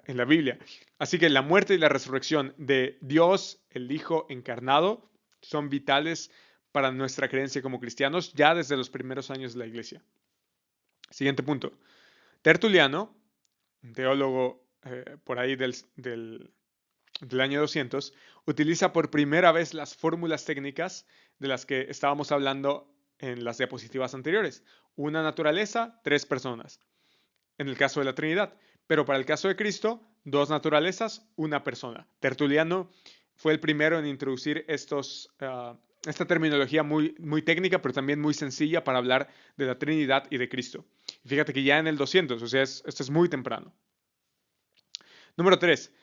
en la Biblia. Así que la muerte y la resurrección de Dios, el Hijo encarnado, son vitales para nuestra creencia como cristianos ya desde los primeros años de la Iglesia. Siguiente punto. Tertuliano, un teólogo por ahí del año 200, utiliza por primera vez las fórmulas técnicas de las que estábamos hablando en las diapositivas anteriores. Una naturaleza, tres personas, en el caso de la Trinidad. Pero para el caso de Cristo, dos naturalezas, una persona. Tertuliano fue el primero en introducir esta terminología muy técnica, pero también muy sencilla para hablar de la Trinidad y de Cristo. Fíjate que ya en el 200, o sea, esto es muy temprano. Número 3.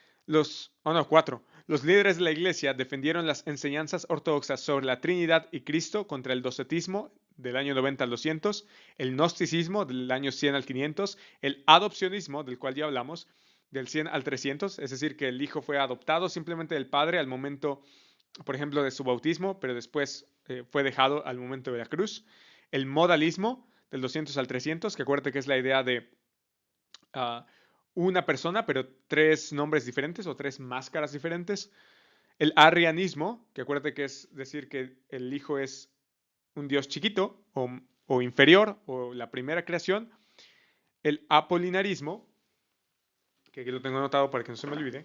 Cuatro. Los líderes de la Iglesia defendieron las enseñanzas ortodoxas sobre la Trinidad y Cristo contra el docetismo del año 90 al 200, el gnosticismo del año 100 al 500, el adopcionismo, del cual ya hablamos, del 100 al 300, es decir, que el Hijo fue adoptado simplemente del Padre al momento, por ejemplo, de su bautismo, pero después fue dejado al momento de la cruz. El modalismo del 200 al 300, que acuérdate que es la idea de uh, una persona, pero tres nombres diferentes o tres máscaras diferentes. El arrianismo, que acuérdate que es decir que el Hijo es un Dios chiquito o inferior o la primera creación. El apolinarismo, que aquí lo tengo anotado para que no se me olvide.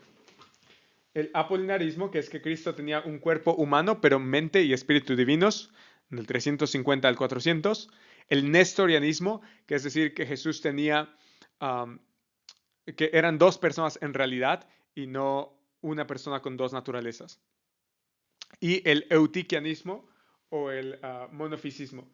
El apolinarismo, que es que Cristo tenía un cuerpo humano, pero mente y espíritu divinos, del 350 al 400. El nestorianismo, que es decir, que Jesús tenía, que eran dos personas en realidad y no una persona con dos naturalezas. Y el eutiquianismo o el monofisismo,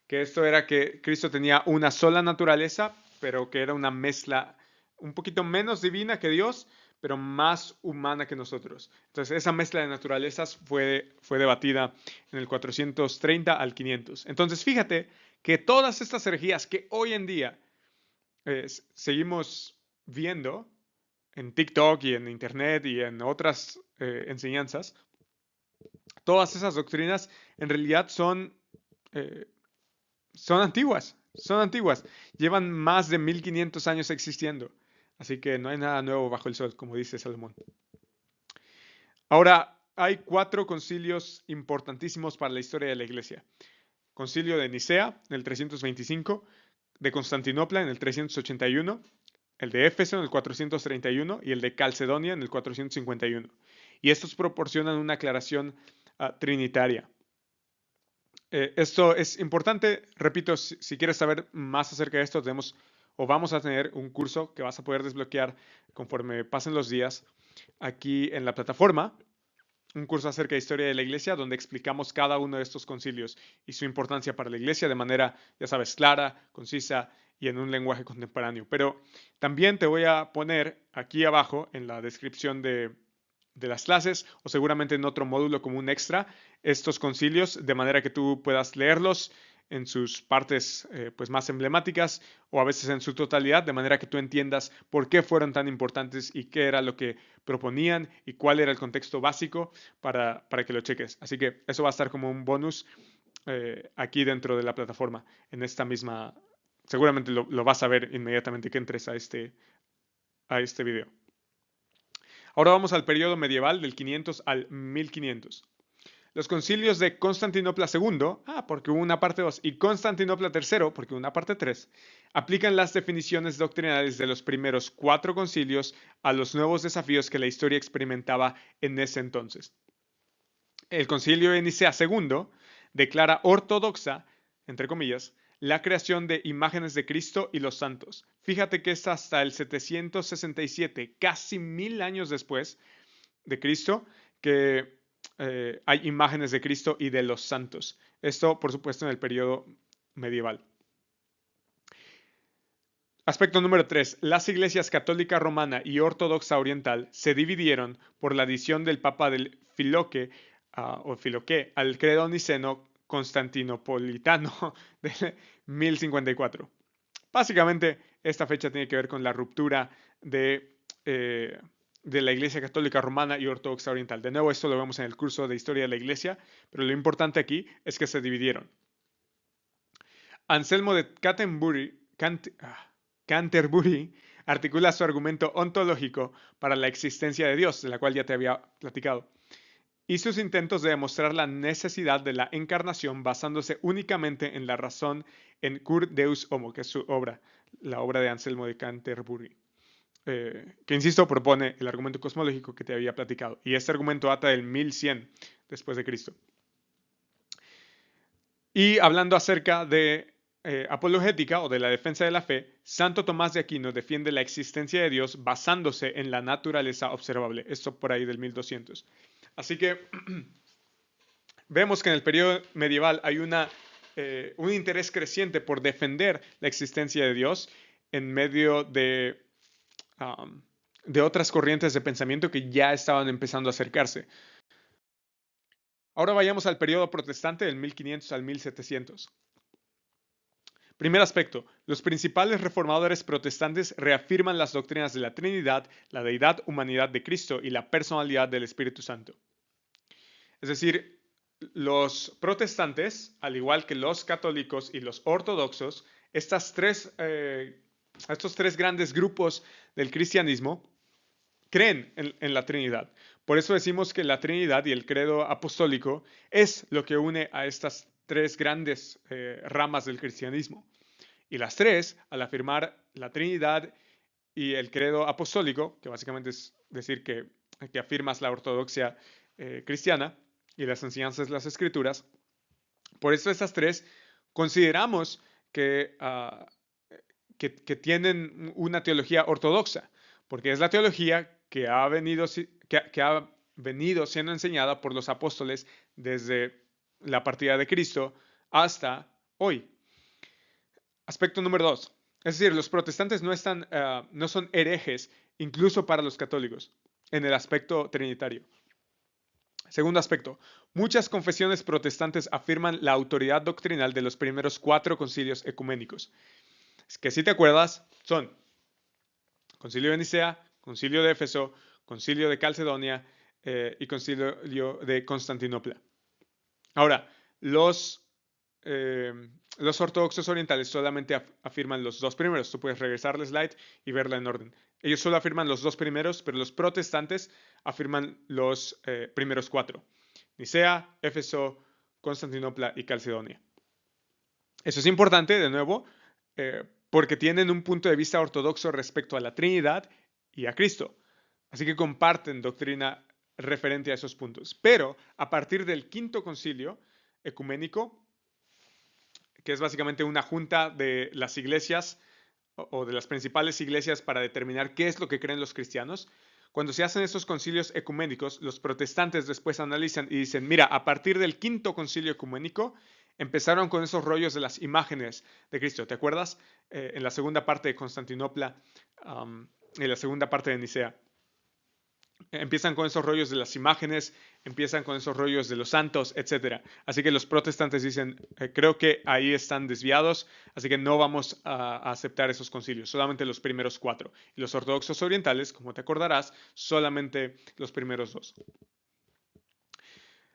que esto era que Cristo tenía una sola naturaleza, pero que era una mezcla un poquito menos divina que Dios, pero más humana que nosotros. Entonces, esa mezcla de naturalezas fue debatida en el 430 al 500. Entonces, fíjate que todas estas herejías que hoy en día seguimos viendo en TikTok y en Internet y en otras enseñanzas, todas esas doctrinas en realidad son antiguas, son antiguas. Llevan más de 1500 años existiendo. Así que no hay nada nuevo bajo el sol, como dice Salomón. Ahora, hay 4 concilios importantísimos para la historia de la Iglesia. Concilio de Nicea, en el 325, de Constantinopla, en el 381, el de Éfeso, en el 431, y el de Calcedonia, en el 451. Y estos proporcionan una aclaración trinitaria. Esto es importante, repito, si quieres saber más acerca de esto, vamos a tener un curso que vas a poder desbloquear conforme pasen los días aquí en la plataforma, un curso acerca de historia de la iglesia donde explicamos cada uno de estos concilios y su importancia para la iglesia de manera, ya sabes, clara, concisa y en un lenguaje contemporáneo. Pero también te voy a poner aquí abajo en la descripción de las clases o seguramente en otro módulo como un extra estos concilios de manera que tú puedas leerlos en sus partes pues más emblemáticas o a veces en su totalidad de manera que tú entiendas por qué fueron tan importantes y qué era lo que proponían y cuál era el contexto básico para que lo cheques. Así que eso va a estar como un bonus aquí dentro de la plataforma en esta misma, seguramente lo vas a ver inmediatamente que entres a este video. Ahora vamos al periodo medieval del 500 al 1500. Los concilios de Constantinopla II, porque hubo una parte 2, y Constantinopla III, porque hubo una parte 3, aplican las definiciones doctrinales de los primeros 4 concilios a los nuevos desafíos que la historia experimentaba en ese entonces. El concilio de Nicea II declara ortodoxa, entre comillas, la creación de imágenes de Cristo y los santos. Fíjate que es hasta el 767, casi 1000 años después de Cristo, que hay imágenes de Cristo y de los santos. Esto, por supuesto, en el periodo medieval. Aspecto número 3. Las iglesias católica romana y ortodoxa oriental se dividieron por la adición del Papa del Filoque al credo niceno constantinopolitano de 1054. Básicamente, esta fecha tiene que ver con la ruptura de la Iglesia Católica Romana y Ortodoxa Oriental. De nuevo, esto lo vemos en el curso de Historia de la Iglesia, pero lo importante aquí es que se dividieron. Anselmo de Canterbury articula su argumento ontológico para la existencia de Dios, de la cual ya te había platicado, y sus intentos de demostrar la necesidad de la encarnación basándose únicamente en la razón en Cur Deus Homo, que es su obra, la obra de Anselmo de Canterbury. Que insisto, propone el argumento cosmológico que te había platicado. Y este argumento data del 1100 después de Cristo. Y hablando acerca de apologética o de la defensa de la fe, Santo Tomás de Aquino defiende la existencia de Dios basándose en la naturaleza observable. Esto por ahí del 1200. Así que vemos que en el periodo medieval hay un interés creciente por defender la existencia de Dios en medio de de otras corrientes de pensamiento que ya estaban empezando a acercarse. Ahora vayamos al periodo protestante del 1500 al 1700. Primer aspecto, los principales reformadores protestantes reafirman las doctrinas de la Trinidad, la deidad, humanidad de Cristo y la personalidad del Espíritu Santo. Es decir, los protestantes, al igual que los católicos y los ortodoxos, estos tres grandes grupos del cristianismo creen en la Trinidad. Por eso decimos que la Trinidad y el credo apostólico es lo que une a estas tres grandes ramas del cristianismo. Y las tres, al afirmar la Trinidad y el credo apostólico, que básicamente es decir que afirmas la ortodoxia cristiana y las enseñanzas de las Escrituras, por eso estas tres consideramos que tienen una teología ortodoxa, porque es la teología que ha venido siendo enseñada por los apóstoles desde la partida de Cristo hasta hoy. Aspecto número 2. Es decir, los protestantes no son herejes, incluso para los católicos, en el aspecto trinitario. Segundo aspecto. Muchas confesiones protestantes afirman la autoridad doctrinal de los primeros 4 concilios ecuménicos. Es que si te acuerdas, son Concilio de Nicea, Concilio de Éfeso, Concilio de Calcedonia y Concilio de Constantinopla. Ahora, los ortodoxos orientales solamente afirman los 2 primeros. Tú puedes regresar al slide y verla en orden. Ellos solo afirman los 2 primeros, pero los protestantes afirman los primeros 4. Nicea, Éfeso, Constantinopla y Calcedonia. Eso es importante, de nuevo, porque tienen un punto de vista ortodoxo respecto a la Trinidad y a Cristo. Así que comparten doctrina referente a esos puntos. Pero a partir del quinto concilio ecuménico, que es básicamente una junta de las iglesias o de las principales iglesias para determinar qué es lo que creen los cristianos, cuando se hacen esos concilios ecuménicos, los protestantes después analizan y dicen, mira, a partir del quinto concilio ecuménico empezaron con esos rollos de las imágenes de Cristo. ¿Te acuerdas? En la segunda parte de Constantinopla, en la segunda parte de Nicea. Empiezan con esos rollos de las imágenes, empiezan con esos rollos de los santos, etc. Así que los protestantes dicen, creo que ahí están desviados, así que no vamos a aceptar esos concilios, solamente los primeros 4. Y los ortodoxos orientales, como te acordarás, solamente los primeros 2.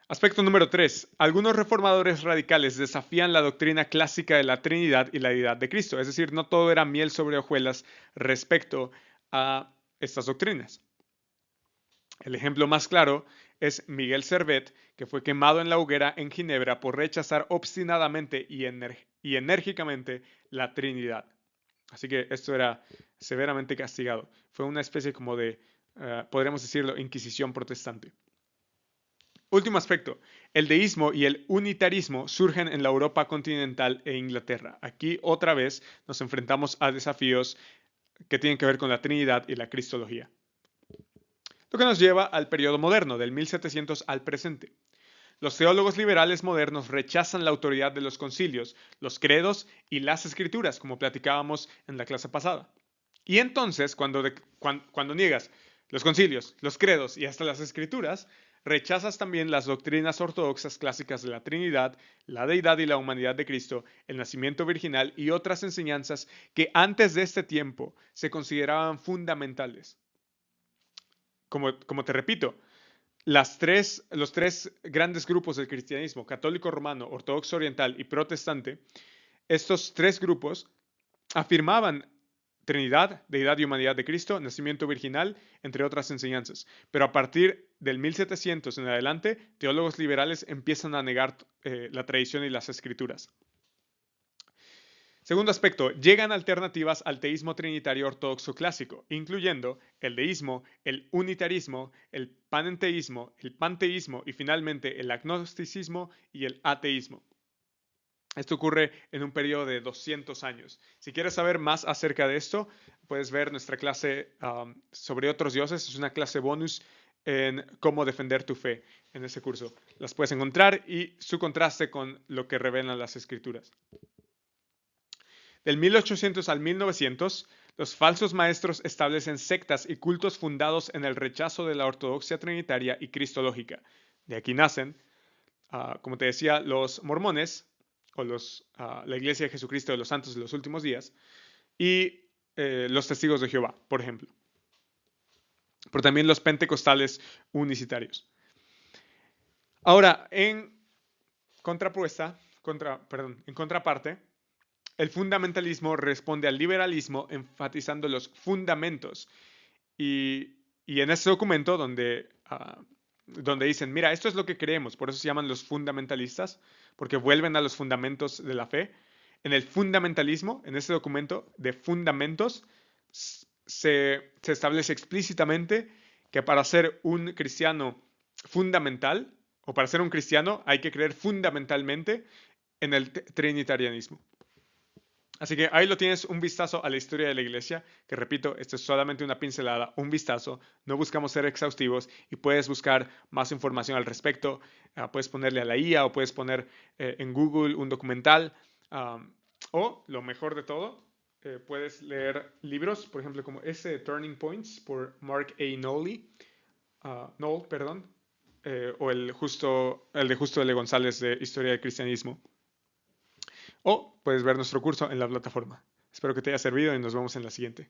Aspecto número 3. Algunos reformadores radicales desafían la doctrina clásica de la Trinidad y la deidad de Cristo. Es decir, no todo era miel sobre hojuelas respecto a estas doctrinas. El ejemplo más claro es Miguel Servet, que fue quemado en la hoguera en Ginebra por rechazar obstinadamente y enérgicamente la Trinidad. Así que esto era severamente castigado. Fue una especie como de, podríamos decirlo, inquisición protestante. Último aspecto. El deísmo y el unitarismo surgen en la Europa continental e Inglaterra. Aquí otra vez nos enfrentamos a desafíos que tienen que ver con la Trinidad y la Cristología. Lo que nos lleva al periodo moderno, del 1700 al presente. Los teólogos liberales modernos rechazan la autoridad de los concilios, los credos y las escrituras, como platicábamos en la clase pasada. Y entonces, cuando niegas los concilios, los credos y hasta las escrituras, rechazas también las doctrinas ortodoxas clásicas de la Trinidad, la deidad y la humanidad de Cristo, el nacimiento virginal y otras enseñanzas que antes de este tiempo se consideraban fundamentales. Como te repito, los 3 grandes grupos del cristianismo, católico romano, ortodoxo oriental y protestante, estos 3 grupos afirmaban Trinidad, deidad y humanidad de Cristo, nacimiento virginal, entre otras enseñanzas. Pero a partir del 1700 en adelante, teólogos liberales empiezan a negar la tradición y las escrituras. Segundo aspecto, llegan alternativas al teísmo trinitario ortodoxo clásico, incluyendo el deísmo, el unitarismo, el panenteísmo, el panteísmo y finalmente el agnosticismo y el ateísmo. Esto ocurre en un periodo de 200 años. Si quieres saber más acerca de esto, puedes ver nuestra clase sobre otros dioses. Es una clase bonus en cómo defender tu fe en ese curso. Las puedes encontrar y su contraste con lo que revelan las escrituras. Del 1800 al 1900, Los falsos maestros establecen sectas y cultos fundados en el rechazo de la ortodoxia trinitaria y cristológica. De aquí nacen, como te decía, los mormones o la Iglesia de Jesucristo de los Santos de los Últimos Días y los testigos de Jehová, por ejemplo. Pero también los pentecostales unicitarios. Ahora, en contraparte, el fundamentalismo responde al liberalismo enfatizando los fundamentos. Y en este documento donde dicen, mira, esto es lo que creemos, por eso se llaman los fundamentalistas, porque vuelven a los fundamentos de la fe. En el fundamentalismo, en este documento de fundamentos, se establece explícitamente que para ser un cristiano fundamental, o para ser un cristiano, hay que creer fundamentalmente en el trinitarianismo. Así que ahí lo tienes, un vistazo a la historia de la iglesia, que repito, esto es solamente una pincelada, un vistazo, no buscamos ser exhaustivos y puedes buscar más información al respecto, puedes ponerle a la IA o puedes poner en Google un documental, o lo mejor de todo, puedes leer libros, por ejemplo, como ese Turning Points por Mark A. Knoll, perdón, o el de Justo L. González de Historia del Cristianismo. O puedes ver nuestro curso en la plataforma. Espero que te haya servido y nos vemos en la siguiente.